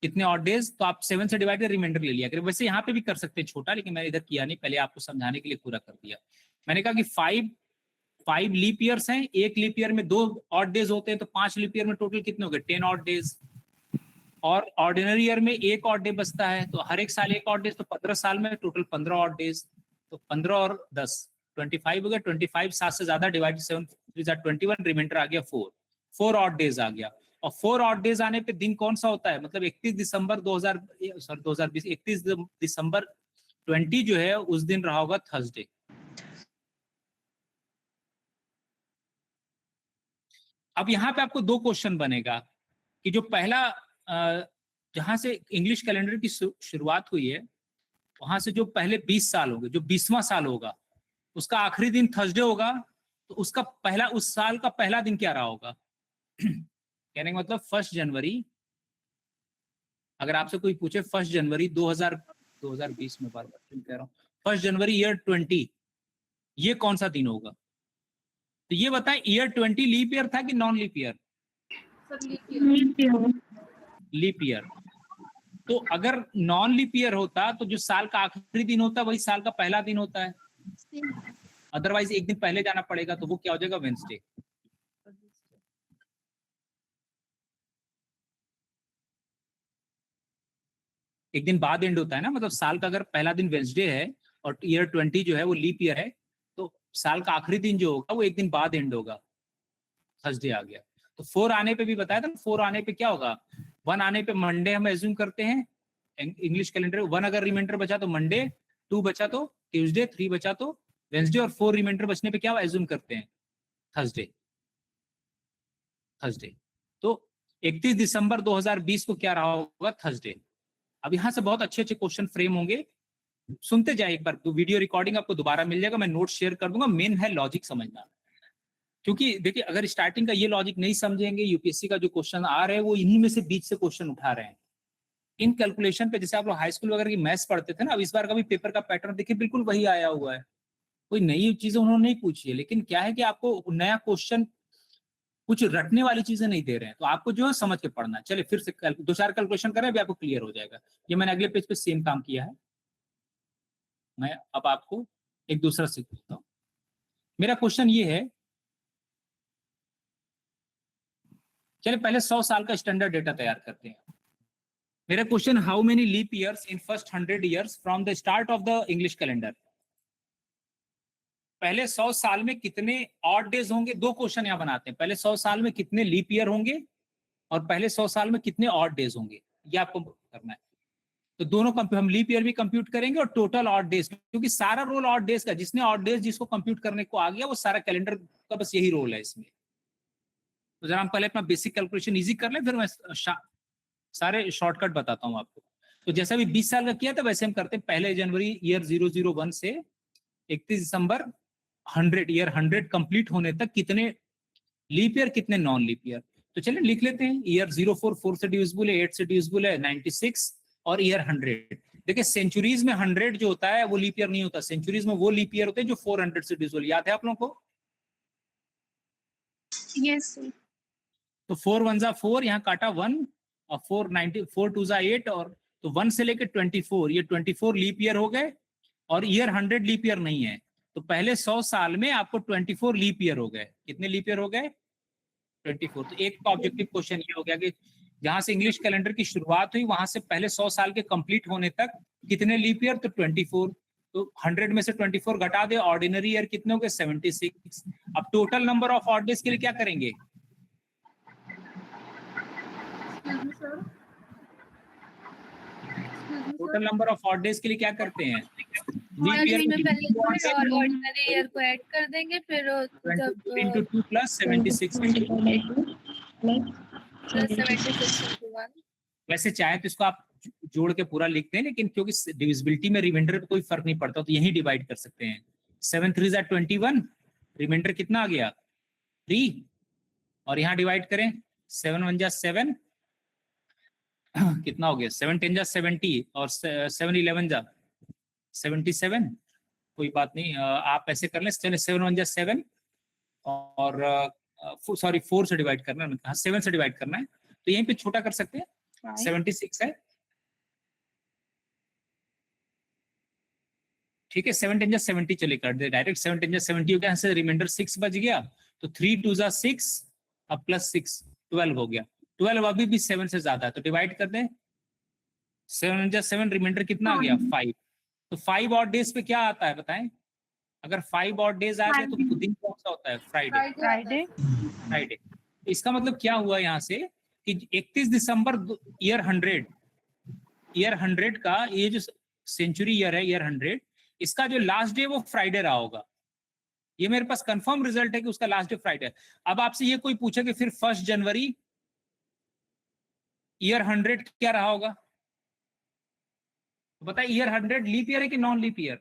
कितने ऑड डेज, तो आप 7 से डिवाइड कर रिमाइंडर ले लिया करें। वैसे यहाँ पे भी कर सकते हैं छोटा, लेकिन मैंने इधर किया नहीं, पहले आपको समझाने के लिए पूरा कर दिया। मैंने कहा कि 5 लीप ईयर्स हैं, एक लीप ईयर में 2 ऑड डेज होते हैं, तो 5 लीप ईयर में टोटल कितने हो गए? 10 ऑड डेज। और ऑर्डिनरी ईयर में 1 ऑड डे बचता है, तो हर एक साल 1 ऑड डेज, तो 15 साल में टोटल 15 ऑड डेज। तो 15 और 10 25 हो गया। 25 7 से ज्यादा डिवाइड 7 21, रिमाइंडर आ गया 4 ऑड डेज आ गया। और 4 ऑड डेज आने पे दिन कौन सा होता है? मतलब 31 दिसंबर 2020 31 दिसंबर 20 जो है उस दिन रहा होगा थर्सडे। अब यहाँ पे आपको 2 क्वेश्चन बनेगा कि जो पहला जहां से इंग्लिश कैलेंडर की शुरुआत हुई है, वहां से जो पहले 20 साल होंगे, जो 20वां साल होगा उसका आखिरी दिन थर्सडे होगा, तो उसका पहला, उस साल का पहला दिन क्या रहा होगा? कहने का मतलब 1 जनवरी, अगर आपसे कोई पूछे 1 जनवरी 2020 में, बार बार कह रहा हूँ, 1 जनवरी ईयर 20, ये कौन सा दिन होगा? तो ये बताएं, ईयर 20 लीप ईयर था कि non leap year? Leap year. तो अगर नॉन लीप ईयर होता तो जो साल का आखिरी दिन होता वही साल का पहला दिन होता है, अदरवाइज एक दिन पहले जाना पड़ेगा, तो वो क्या हो जाएगा? वेंसडे। एक दिन बाद एंड होता है ना, मतलब साल का अगर पहला दिन वेंसडे है और ईयर 20 जो है वो लीप ईयर है, तो साल का आखिरी दिन जो होगा वो एक दिन बाद एंड होगा, थर्सडे आ गया। तो 4 आने पे भी बताया था ना, 4 आने पे क्या होगा? 1 आने पे मंडे हम एज्यूम करते हैं इंग्लिश कैलेंडर। 1 अगर रिमाइंडर बचा तो मंडे, 2 बचा तो ट्यूसडे, 3 बचा तो वेंसडे, और 4 रिमाइंडर बचने पे क्या एज्यूम करते हैं? थर्सडे। तो 31 दिसंबर 2020 को क्या रहा होगा? थर्सडे। अब यहाँ से बहुत अच्छे अच्छे क्वेश्चन फ्रेम होंगे, सुनते जाए एक बार। वीडियो रिकॉर्डिंग आपको दोबारा मिल जाएगा, मैं नोट शेयर कर दूंगा। मेन है लॉजिक समझना, क्योंकि देखिए अगर स्टार्टिंग का ये लॉजिक नहीं समझेंगे, यूपीएससी का जो क्वेश्चन आ रहे हैं वो इन्हीं में से बीच से क्वेश्चन उठा रहे हैं। इन कैलकुलेशन पे, जैसे आप लोग हाई स्कूल वगैरह की मैथ्स पढ़ते थे ना, अब इस बार का भी पेपर का पैटर्न देखिए बिल्कुल वही आया हुआ है, कोई नई चीजें उन्होंने नहीं पूछी है। लेकिन क्या है कि आपको नया क्वेश्चन, कुछ रटने वाली चीजें नहीं दे रहे हैं, तो आपको जो है समझ के पढ़ना है। चलिए फिर से 2-4 कैलकुलेशन करें, अभी आपको क्लियर हो जाएगा। ये मैंने अगले पेज पे सेम काम किया है। मैं अब आपको एक दूसरा सिखाता हूँ। मेरा क्वेश्चन ये है, चलिए पहले 100 साल का स्टैंडर्ड डेटा तैयार करते हैं। मेरा question, how many leap years in first 100 years from the start of the English calendar? पहले 100 साल में कितने ऑड डेज होंगे? 2 क्वेश्चन यहाँ बनाते हैं। पहले 100 साल में कितने लीप ईयर होंगे और पहले 100 साल में कितने ऑड डेज होंगे, ये आपको करना है। तो दोनों हम लीप ईयर भी कंप्यूट करेंगे और टोटल ऑड डेज, क्योंकि सारा रोल ऑड डेज का, जिसने ऑड डेज जिसको कंप्यूट करने को आ गया वो सारा कैलेंडर का बस यही रोल है इसमें। तो जरा हम पहले अपना बेसिक कैलकुलेशन इजी कर लें, फिर मैं सारे शॉर्टकट बताता हूँ आपको। तो जैसा भी 20 साल का किया था वैसे हम करते हैं। पहले जनवरी ईयर 001 से 31 दिसंबर 100 कंप्लीट होने तक कितने लीप ईयर, कितने नॉन लीप ईयर। तो चलिए लिख लेते हैं। ईयर 044 से डिविजिबल है, 8 से डिविजिबल है, 96, और ईयर 100। देखिए सेंचुरीज में 100 जो होता है वो लीप ईयर नहीं होता, सेंचुरीज में वो लीप ईयर होते हैं जो 400 से डिविजिबल। याद है आप लोगों को? यस। तो 4 1 जा 4, यहाँ काटा 1, और 4 2 जा 8, और तो 1 से लेकर 24, ये 24 लीप ईयर हो गए। और ईयर 100 लीप ईयर नहीं है, तो पहले 100 साल में आपको 24 लीप ईयर हो गए। कितने लीप ईयर हो गए? 24। तो एक ऑब्जेक्टिव क्वेश्चन ये हो गया कि जहां से इंग्लिश कैलेंडर की शुरुआत हुई वहां से पहले 100 साल के कंप्लीट होने तक कितने लीप ईयर? तो 24। तो 100 में से 24 घटा दे, ऑर्डिनरी ईयर कितने हो गए? 76। अब total number of odd days के लिए क्या करेंगे? Total number of odd days के लिए क्या करते हैं? लीप ईयर और ऑर्डिनरी ईयर को ऐड कर देंगे, फिर जब into 2 plus 76 वैसे चाहे तो इसको आप जोड़ के पूरा लिखते हैं, लेकिन क्योंकि डिविजिबिलिटी में रिमाइंडर पे कोई फर्क नहीं पड़ता, तो यही डिवाइड कर सकते हैं। 7 3 21, रिमाइंडर कितना आ गया? 3, और यहाँ डिवाइड करें 7 1 7, कितना हो गया? 7 10 70, और 7 11 77, कोई बात नहीं, आप ऐसे कर लें, चलिए 7 1 जा 7 और सॉरी 4 से डिवाइड करना है, हाँ 7 से डिवाइड करना है, तो यहीं पे छोटा कर सकते हैं, 76 है, ठीक है। 7 10 जा 70 चलिए कर दे डायरेक्ट, 7 10 जा 70 हो गया, यहाँ से रिमाइंडर 6 बच गया, तो 3 2 जा 6 अब प्लस 6 12 हो गया। 12 अभी भी 7 से ज्यादा है, तो डिवाइड कर दें, 7 जा 7 रिमाइंडर कितना आ गया 5। तो 5 ऑड डेज पे क्या आता है बताएं, अगर 5 ऑड डेज आ जाए तो दिन कौन सा होता है, फ्राइडे। फ्राइडे, इसका मतलब क्या हुआ यहाँ से कि 31 दिसंबर ईयर 100 का ये जो सेंचुरी ईयर है, ईयर 100, इसका जो लास्ट डे वो फ्राइडे रहा होगा। ये मेरे पास कंफर्म रिजल्ट है कि उसका लास्ट डे फ्राइडे। अब आपसे ये कोई पूछे कि फिर 1 जनवरी ईयर 100 क्या रहा होगा, तो बताइए ईयर 100 लीप ईयर है कि non leap year.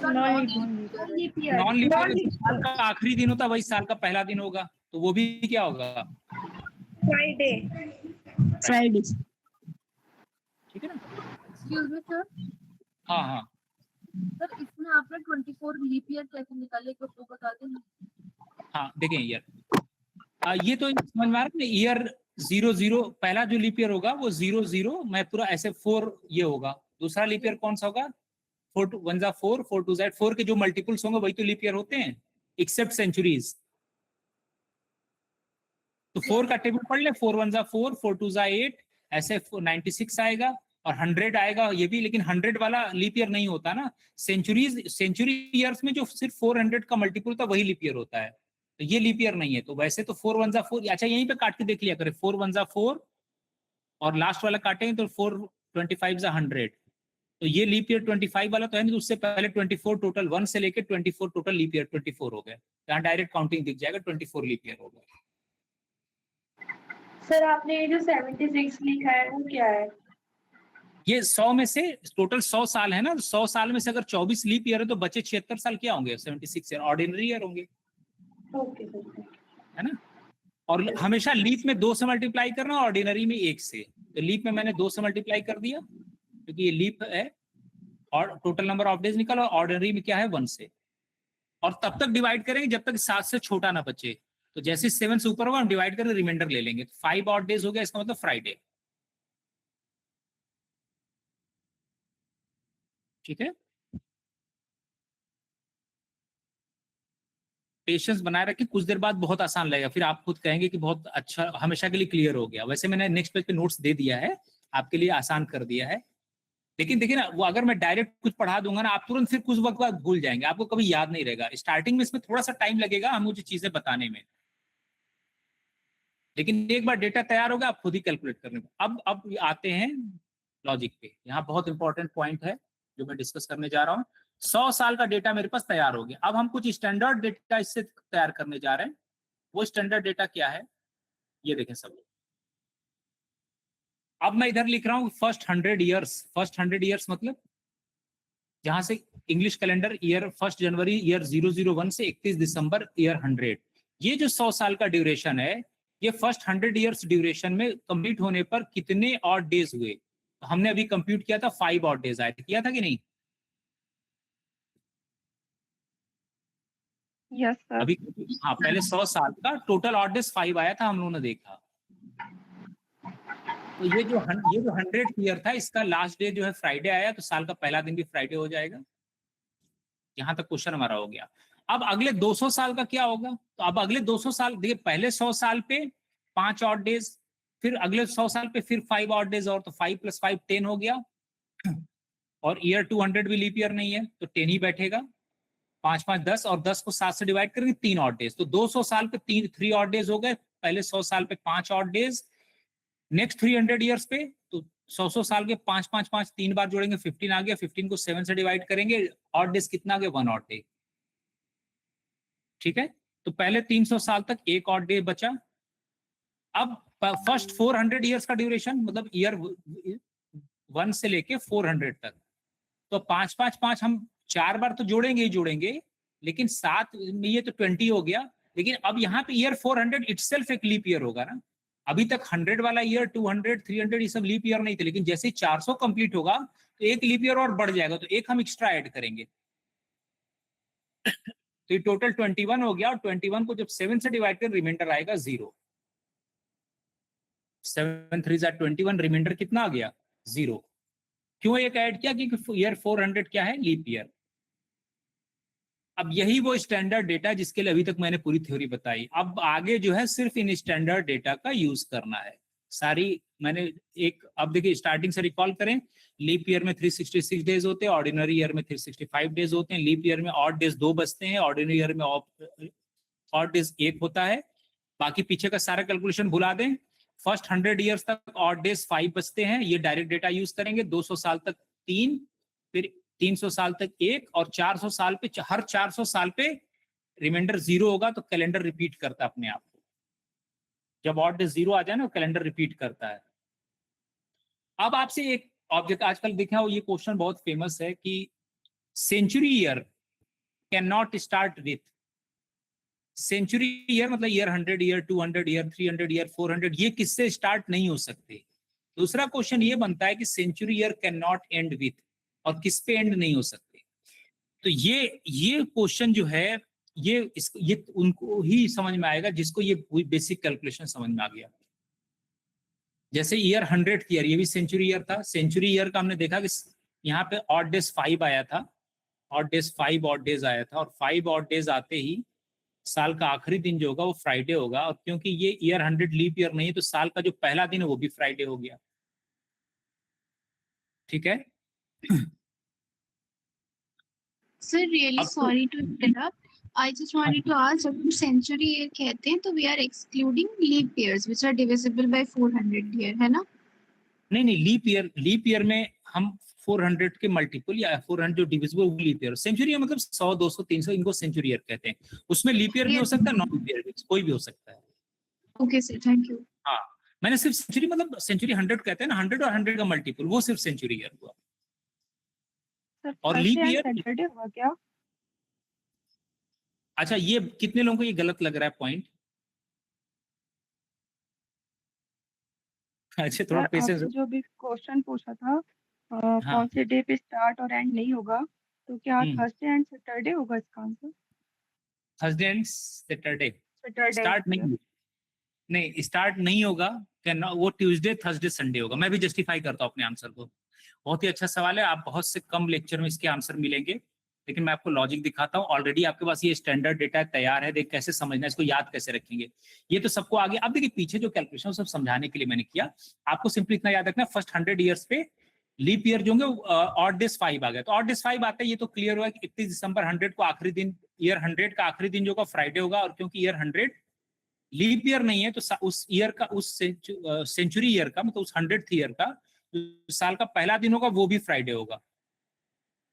Non leap year, साल का आखिरी दिन होता है, वही साल का पहला दिन होगा, तो वो भी क्या होगा, फ्राइडे। ठीक है ना। एक्सक्यूज मी सर, हाँ हाँ सर इसमें आपने 24 लीप ईयर कैसे निकाले, कुछ तो बता दें। हाँ देखें ईयर, ये तो समझ में आ रहा है, ईयर 00 पहला जो लीप ईयर होगा वो 00, मैं पूरा ऐसे 4 ये होगा। दूसरा लीप ईयर कौन सा होगा, 4 2 1 जा 4 4 2 जा 4 के जो मल्टीपल्स होंगे वही तो लीप ईयर होते हैं, एक्सेप्ट सेंचुरीज। तो 4 का टेबल पढ़ ले, 4 1 जा 4 4 2 जा 8, ऐसे 96 आएगा और 100 आएगा ये भी, लेकिन 100 वाला लीप ईयर नहीं होता ना। सेंचुरी ईयर्स में जो सिर्फ 400 का मल्टीपल होता है वही लीप ईयर होता है, तो ये लीप ईयर नहीं है। तो वैसे तो 4 1 जा 4, अच्छा यहीं पे काट के देख लिया करें, 4 1 जा 4 और लास्ट वाला काटेंगे तो 4 25 जा 100, तो ये लीप ईयर 25 वाला तो है नहीं, तो उससे पहले 24 टोटल 1 से लेके 24 टोटल लीप ईयर 24 हो गए, यहाँ डायरेक्ट काउंटिंग दिख जाएगा, 24 लीप ईयर हो गए। सर आपने ये जो 76 लिखा है वो क्या है? ये 100 में से टोटल 100 साल है ना, 100 साल में से अगर 24 लीप ईयर है तो बचे 76 साल क्या होंगे, 76 ईयर ऑर्डिनरी ईयर होंगे, ओके सर, है ना। और हमेशा लीप में 2 से मल्टीप्लाई करना, ऑर्डिनरी में 1 से, तो लीप में मैंने 2 से मल्टीप्लाई कर दिया क्योंकि ये लीप है, और टोटल नंबर ऑफ डेज निकल, और ऑर्डिनरी में क्या है 1 से, और तब तक डिवाइड करेंगे जब तक 7 से छोटा ना बचे, तो जैसे 7 से ऊपर होगा हम डिवाइड करके रिमाइंडर ले लेंगे, तो 5 ऑड डेज हो गया, इसका मतलब फ्राइडे, ठीक है। पेशेंस बनाए रखिए, कुछ देर बाद बहुत आसान लगेगा, फिर आप खुद कहेंगे कि बहुत अच्छा, हमेशा के लिए क्लियर हो गया। वैसे मैंने नेक्स्ट पेज पे नोट्स दे दिया है, आपके लिए आसान कर दिया है, लेकिन देखिए ना, वो अगर मैं डायरेक्ट कुछ पढ़ा दूंगा ना, आप तुरंत फिर कुछ वक्त बाद भूल जाएंगे, आपको कभी याद नहीं रहेगा। स्टार्टिंग में इसमें थोड़ा सा टाइम लगेगा हम मुझे चीजें बताने में, लेकिन एक बार डेटा तैयार होगा आप खुद ही कैलकुलेट करने में। अब आते हैं लॉजिक पे, यहाँ बहुत इंपॉर्टेंट पॉइंट है जो मैं डिस्कस करने जा रहा हूँ। 100 साल का डेटा मेरे पास तैयार हो गया, अब हम कुछ स्टैंडर्ड डेटा इससे तैयार करने जा रहे हैं। वो स्टैंडर्ड डेटा क्या है ये देखें सब लोग। अब मैं इधर लिख रहा हूँ फर्स्ट 100 ईयर्स मतलब जहां से English calendar year 1 January year 001 से 31 दिसंबर ईयर 100, ये जो 100 साल का ड्यूरेशन है, ये फर्स्ट 100 ईयर्स ड्यूरेशन में कंप्लीट होने पर कितने ऑड डेज हुए, तो हमने अभी कंप्यूट किया था 5 ऑड डेज आए थे, किया था कि नहीं? Yes sir. अभी हाँ, पहले 100 साल का टोटल ऑड डेज 5 आया था, हम लोगों ने देखा। तो ये जो 100 ईयर था, इसका लास्ट डे जो है फ्राइडे आया, तो साल का पहला दिन भी फ्राइडे हो जाएगा। यहां तक क्वेश्चन हमारा हो गया। अब अगले 200 साल का क्या होगा, तो अब अगले 200 साल देखिए, पहले 100 साल पे 5 ऑड डेज, फिर अगले 100 साल पे फिर 5 ऑड डेज, और तो 5 + 5 10 हो गया, और ईयर 200 भी लीप ईयर नहीं है तो 10 ही बैठेगा, 5 5 10, और 10 को 7 से डिवाइड करेंगे 3 ऑड डेज, तो 200 साल पे 3 ऑड डेज हो गए, पहले 100 साल पे 5 ऑड डेज, नेक्स्ट 300 ईयर्स पे तो 100 साल के 5 5 5 3 बार जोड़ेंगे 15 आ गया, 15 को 7 से डिवाइड करेंगे, ऑड डेज कितना आ गया 1 ऑड डे, ठीक है। तो पहले 300 साल तक 1 ऑड डे बचा। अब फर्स्ट 400 ईयर्स का ड्यूरेशन मतलब ईयर 1 से लेके 400 तक, तो 5 5 5 हम 4 बार तो जोड़ेंगे ही जोड़ेंगे, लेकिन 7 में ये तो 20 हो गया, लेकिन अब यहाँ पे ईयर 400 इटसेल्फ एक लीप ईयर होगा ना, अभी तक 100 वाला ईयर, 200, 300 ये सब लीप ईयर नहीं थे, लेकिन जैसे ही 400 कंप्लीट होगा तो एक लीप ईयर और बढ़ जाएगा, तो एक हम एक्स्ट्रा ऐड करेंगे। तो ये टोटल 21 हो गया, और 21 को जब 7 से डिवाइड कर रिमाइंडर आएगा 0। 7 3 21, रिमाइंडर कितना आ गया? 0। क्यों एक ऐड किया? क्योंकि ईयर 400 क्या है? Leap year. अब यही वो स्टैंडर्ड डेटा जिसके लिए अभी तक मैंने पूरी थ्योरी बताई। अब आगे जो है सिर्फ इन स्टैंडर्ड डेटा का यूज करना है। सारी मैंने एक, अब देखिए स्टार्टिंग से रिकॉल करें, लीप ईयर में 366 डेज होते हैं, ऑर्डिनरी ईयर में 365 डेज होते हैं। लीप ईयर में ऑड डेज 2 बचते हैं, ऑर्डिनरी ईयर में ऑड डेज 1 होता है। बाकी पीछे का सारा कैलकुलेशन भुला दें। फर्स्ट 100 ईयर्स तक ऑड डेज 5 बचते हैं, ये डायरेक्ट डेटा यूज करेंगे। 200 साल तक 3, फिर 300 साल तक 1, और 400 साल पे, हर 400 साल पे रिमाइंडर 0 होगा तो कैलेंडर रिपीट करता है अपने आप को। जब ऑड डेज 0 आ जाए ना, कैलेंडर रिपीट करता है। अब आपसे एक ऑब्जेक्ट आजकल देखा हो, ये क्वेश्चन बहुत फेमस है कि century year can not start with. Century year मतलब ईयर 100 ईयर, 200 ईयर, 300 ईयर, 400, ये किससे स्टार्ट नहीं हो सकते। दूसरा क्वेश्चन ये बनता है कि century year can not end with, और किस पे एंड नहीं हो सकते। तो ये क्वेश्चन जो है, ये उनको ही समझ में आएगा जिसको ये बेसिक कैलकुलेशन समझ में आ गया। जैसे ईयर 100 ईयर, ये भी सेंचुरी ईयर था। सेंचुरी ईयर का हमने देखा कि यहाँ पे ऑड डेज 5 आया था, ऑड डेज 5 ऑड डेज आया था, और 5 ऑड डेज आते ही साल का आखिरी दिन जो होगा वो फ्राइडे होगा। और क्योंकि ये ईयर 100 लीप ईयर नहीं है, तो साल का जो पहला दिन है वो भी फ्राइडे हो गया। ठीक है। Sir, really अब तो sorry to interrupt. I just wanted to ask, जब हम century year कहते हैं तो we are excluding leap years which are divisible by 400 year, है ना? नहीं, लीप ईयर में हम 400 के मल्टीपल या 400 जो डिविजिबल लीप ईयर। सेंचुरी मतलब 100, 200, 300, इनको सेंचुरी ईयर कहते हैं। उसमें लीप ईयर भी हो सकता है, नॉन लीप ईयर भी, कोई भी हो सकता है। Okay sir, thank you. हाँ, मैंने सिर्फ सेंचुरी मतलब सेंचुरी 100 कहते हैं ना, 100 और 100 का मल्टीपल, वो सिर्फ सेंचुरी ईयर हुआ। सर और Thursday leap and year, Saturday हुआ क्या? अच्छा ये कितने लोगों को ये गलत लग रहा है पॉइंट? अच्छा थोड़ा सर पेशेंस। आपने जो भी क्वेश्चन पूछा था हाँ। कौन से डे पे स्टार्ट और एंड नहीं होगा, तो क्या हम्म। थर्सडे एंड सैटरडे होगा इसका answer? Thursday and Saturday Saturday start नहीं स्टार्ट नहीं होगा। वो ट्यूसडे, थर्सडे, संडे होगा। मैं भी जस्टिफाई करता हूँ अपने आंसर को। बहुत ही अच्छा सवाल है। आप बहुत से कम लेक्चर में इसके आंसर मिलेंगे, लेकिन मैं आपको लॉजिक दिखाता हूँ। ऑलरेडी आपके पास ये स्टैंडर्ड डेटा तैयार है, देख कैसे समझना है, इसको याद कैसे रखेंगे, ये तो सबको आगे। अब देखिए पीछे जो कैलकुलेशन सब समझाने के लिए मैंने किया, आपको सिंपली इतना याद रखना, फर्स्ट 100 ईयर्स पे लीप ईयर जो होंगे ऑड डेज 5 आ गया। तो ऑड डेज 5 आता है, ये तो क्लियर हुआ कि 31 दिसंबर 100 को आखिरी दिन, ईयर 100 का आखिरी दिन जो होगा फ्राइडे होगा। और क्योंकि ईयर 100 लीप ईयर नहीं है, तो उस ईयर का, उस सेंचुरी ईयर का मतलब उस 100th ईयर का साल का पहला दिन होगा, वो भी फ्राइडे होगा।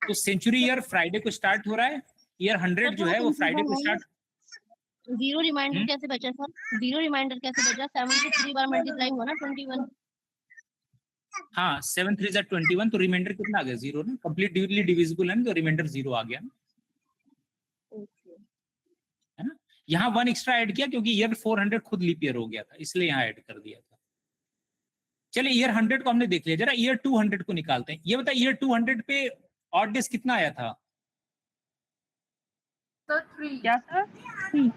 तो सेंचुरी ईयर फ्राइडे को स्टार्ट हो रहा है, ईयर 100 जो है वो फ्राइडे को स्टार्ट। जीरो रिमाइंडर कैसे बचा सर? जीरो रिमाइंडर कैसे बचा? 7 से 3 बार मल्टीप्लाई हुआ ना 21। हाँ 7 3 21, तो रिमाइंडर कितना आ गया? 0 ना, कंप्लीटली डिविजिबल है ना, तो रिमाइंडर 0 आ गया ना, है ना। यहाँ 1 एक्स्ट्रा ऐड किया क्योंकि ईयर 400 खुद लीप ईयर हो गया था, इसलिए यहाँ ऐड कर दिया था। चलिए ईयर 100 को हमने देख लिया, जरा ईयर 200 को निकालते हैं। ये बता, ईयर 200 पे ऑड डेज कितना आया था? क्या सर?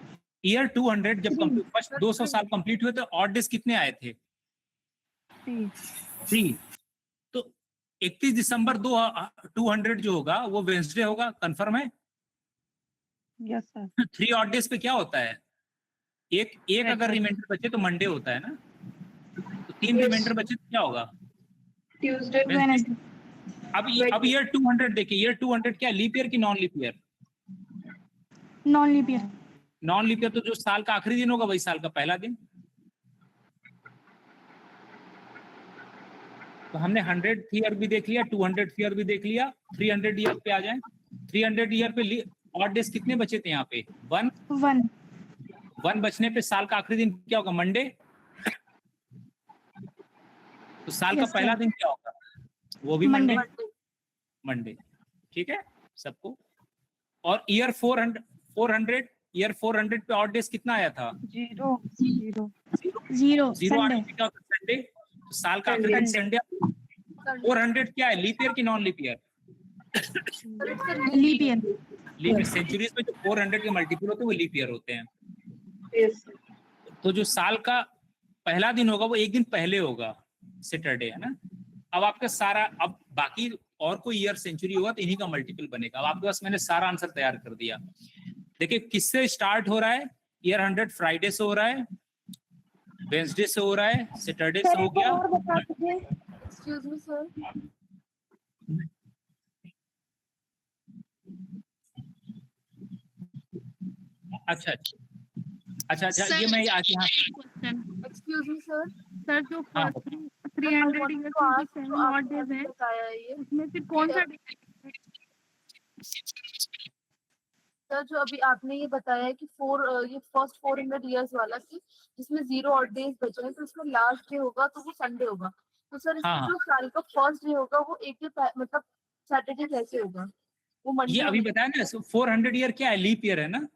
ईयर 200 जब फर्स्ट 200 साल कंप्लीट हुए तो ऑड डेज कितने आए थे? 3। तो 31 दिसंबर 200 जो होगा वो वेंसडे होगा, कंफर्म है? Yes sir. 3 ऑड डेज पे क्या होता है? एक अगर रिमाइंडर बचे तो मंडे होता है ना, तो 3 रिमाइंडर बचे तो क्या होगा? ट्यूसडे। अब ईयर 200 देखिए, ईयर 200 क्या लीप ईयर की non leap year? Non leap year. Non leap year, तो जो साल का आखिरी दिन होगा वही साल का पहला दिन। तो हमने 100th ईयर भी देख लिया, 200th ईयर भी देख लिया, 300 ईयर पे आ जाए। 300 ईयर पे ऑड डेज कितने बचे थे यहाँ पे? 1 बचने पे साल का आखिरी दिन क्या होगा? मंडे। तो साल का पहला दिन क्या होगा? वो भी मंडे। ठीक है सबको। और ईयर 400 ईयर 400 पे ऑड डेज कितना आया था? 0 जीरो जीरो आने पे क्या होता है? संडे। तो साल का आखिरी दिन संडे। 400 क्या है, लीप ईयर की non leap year? Leap year. Leap centuries में जो 400 के मल्टीपल होते हैं वो लीप ईयर होते हैं। Yes sir. तो जो साल का पहला दिन होगा वो एक दिन पहले होगा, सैटरडे, है ना। अब आपका सारा, अब बाकी और कोई ईयर सेंचुरी होगा तो इन्हीं का मल्टीपल बनेगा। अब आपके पास मैंने सारा आंसर तैयार कर दिया। देखिए किससे स्टार्ट हो रहा है, ईयर 100 फ्राइडे से हो रहा है, वेंसडे से हो रहा है, सैटरडे से हो गया। एक्सक्यूज मी सर, अच्छा अच्छा अच्छा अच्छा, ये मैं आज यहाँ एक्सक्यूज मी सर, सर जो हाँ, 300 ईयर का 7 ऑड डेज है बताया, ये उसमें से कौन सा सर जो अभी आपने ये बताया है कि ये फर्स्ट 400 ईयर्स वाला कि जिसमें 0 ऑड डेज बचे हैं, तो इसमें लास्ट डे होगा तो वो संडे होगा। तो सर इसमें हाँ। जो साल का फर्स्ट डे होगा वो एक मतलब सैटरडे कैसे होगा? वो ये मंडे अभी बताया ना, 400 ईयर क्या है, लीप ईयर है ना।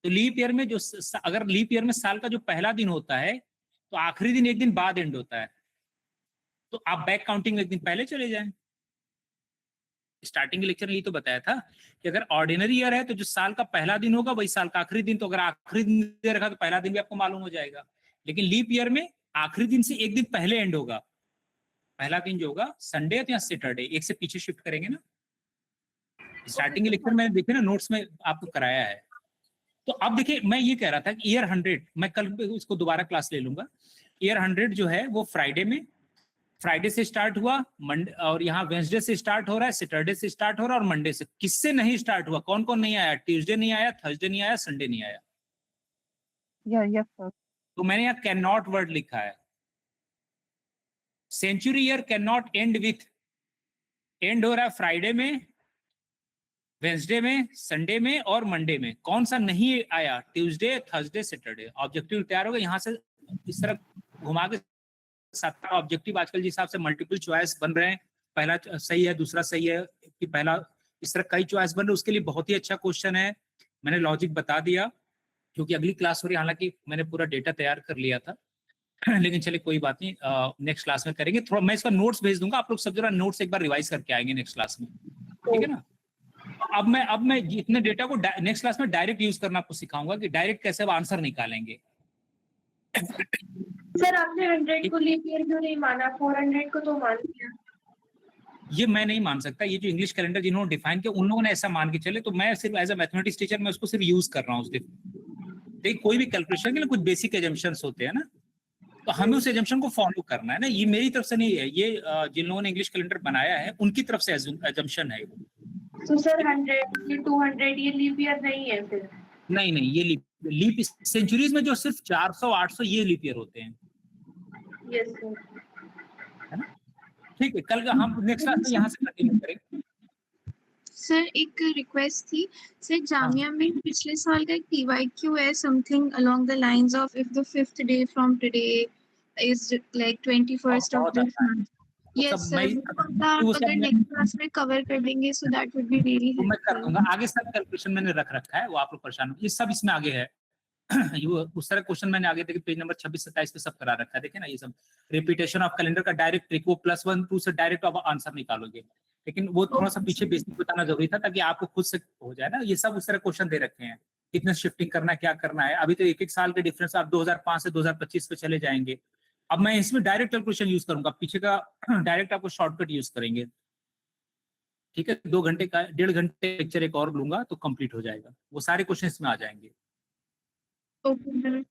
तो लीप ईयर में जो अगर लीप ईयर में साल का जो पहला दिन होता है तो आखिरी दिन एक दिन बाद एंड होता है, तो आप बैक काउंटिंग में एक दिन पहले चले जाएं। स्टार्टिंग लेक्चर में ये तो बताया था कि अगर ऑर्डिनरी ईयर है तो जो साल का पहला दिन होगा वही साल का आखिरी दिन, तो अगर आखिरी दिन दे रखा तो पहला दिन भी आपको मालूम हो जाएगा। लेकिन लीप ईयर में आखिरी दिन से एक दिन पहले एंड होगा। पहला दिन जो होगा संडे या सैटरडे, एक से पीछे शिफ्ट करेंगे ना। स्टार्टिंग लेक्चर में देखे ना, नोट्स में आपको कराया है। तो अब देखिए मैं ये कह रहा था कि ईयर 100, मैं कल इसको दोबारा क्लास ले लूंगा। ईयर 100 जो है वो फ्राइडे से स्टार्ट हुआ, मंडे, और यहाँ वेंसडे से स्टार्ट हो रहा है, सैटरडे से स्टार्ट हो रहा है, और मंडे से। किससे नहीं स्टार्ट हुआ, कौन कौन नहीं आया? ट्यूसडे नहीं आया, थर्सडे नहीं आया, संडे नहीं आया। Yes sir. तो मैंने यहाँ कैन नॉट वर्ड लिखा है। Century year can not end with, end हो रहा है फ्राइडे में, वेंसडे में, संडे में और मंडे में। कौन सा नहीं आया? Tuesday, Thursday, Saturday. ऑब्जेक्टिव तैयार होगा, यहाँ से इस तरह घुमा के 7 ऑब्जेक्टिव आजकल जिस हिसाब से मल्टीपल चॉइस बन रहे हैं, पहला सही है, दूसरा सही है कि पहला, इस तरह कई चॉइस बन रहे, उसके लिए बहुत ही अच्छा क्वेश्चन है। मैंने लॉजिक बता दिया क्योंकि अगली क्लास हो रही है, हालांकि मैंने पूरा डेटा तैयार कर लिया था लेकिन चलिए कोई बात नहीं, नेक्स्ट क्लास में करेंगे। थोड़ा मैं इसका नोट्स भेज दूंगा, आप लोग सब जरा नोट्स एक बार रिवाइज करके आएंगे नेक्स्ट क्लास में, ठीक है ना। अब मैं इतने डेटा को नेक्स्ट क्लास में डायरेक्ट यूज करना आपको सिखाऊंगा कि डायरेक्ट कैसे आप आंसर निकालेंगे। सर आपने 100 को लीप ईयर क्यों नहीं माना, 400 को तो मान लिया। ये मैं नहीं मान सकता, ये जो इंग्लिश कैलेंडर जिन्होंने डिफाइन किया उन लोगों ने ऐसा मान के चले, तो मैं सिर्फ एज अ मैथमेटिक्स टीचर मैं उसको सिर्फ यूज कर रहा हूँ। देखिए कोई भी कैलकुलेशन के लिए कुछ बेसिक एजम्पशंस होते हैं ना, तो हमें उस एजम्पशन को फॉलो करना है ना। ये मेरी तरफ से नहीं है, ये जिन लोगों ने इंग्लिश कैलेंडर बनाया है उनकी तरफ से एजम्पशन है। तो सर 100 200 ये लीप ईयर नहीं है फिर? नहीं नहीं, ये लीप सेंचुरीज में जो सिर्फ 400 800 ये लीप ईयर होते हैं, यस सर। है ना। ठीक है, कल का हम नेक्स्ट क्लास में यहाँ से कंटिन्यू करेंगे। सर एक रिक्वेस्ट थी सर, जामिया में पिछले साल का एक PYQ है, something along the lines of if the 5th day from today is like 21st of this month. Yes sir, अगर नेक्स्ट क्लास में कवर कर देंगे so that would be really तो मैं कर हेल्पफुल। दूंगा, आगे सब कैलकुलेशन मैंने रख रखा है, वो आप लोग परेशान, ये सब इसमें आगे है ये उस तरह क्वेश्चन मैंने आगे देखिए पेज नंबर 26-27 पे सब करा रखा है, देखिए ना। ये सब रिपीटेशन ऑफ कैलेंडर का डायरेक्ट ट्रिक, वो +1 2 से डायरेक्ट आप आंसर निकालोगे, लेकिन वो थोड़ा सा पीछे बेसिक बताना जरूरी था ताकि आपको खुद से हो जाए ना। ये सब उस तरह क्वेश्चन दे रखे हैं, कितने शिफ्टिंग करना है, क्या करना है। अभी तो एक साल के डिफरेंस, आप 2005 से 2025 पे चले जाएंगे। अब मैं इसमें डायरेक्ट कैलकुलेशन यूज करूंगा, पीछे का डायरेक्ट आपको शॉर्टकट यूज करेंगे, ठीक है। 2 घंटे का 1.5 घंटे लेक्चर एक और लूंगा तो कंप्लीट हो जाएगा, वो सारे क्वेश्चन इसमें आ जाएंगे। Okay sir.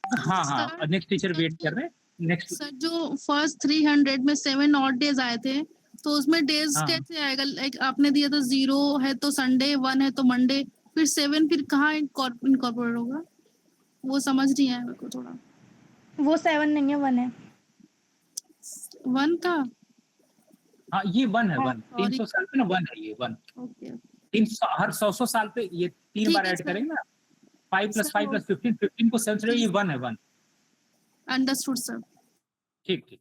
हाँ हाँ, नेक्स्ट टीचर वेट कर रहे हैं। नेक्स्ट सर जो फर्स्ट 300 में 7 ऑड डेज आए थे, तो उसमें डेज हाँ। कैसे आएगा? लाइक आपने दिया था 0 है तो संडे, 1 है तो मंडे, फिर 7 फिर कहाँ इनकॉर्पोरेट होगा? वो समझ नहीं आया मेरे को थोड़ा। वो 7 नहीं है, 1 है। 1 था? हाँ ये 1 है, 1 sorry। 300 साल पे ना 1 है, ये 1 ओके 300 हर 100 साल पे ये 3 ठीक बार है ऐड सर। करेंगे ना, 5 + सर, 5 + 15 15 को 7 से ये 1 है, 1। Understood sir. ठीक ठीक।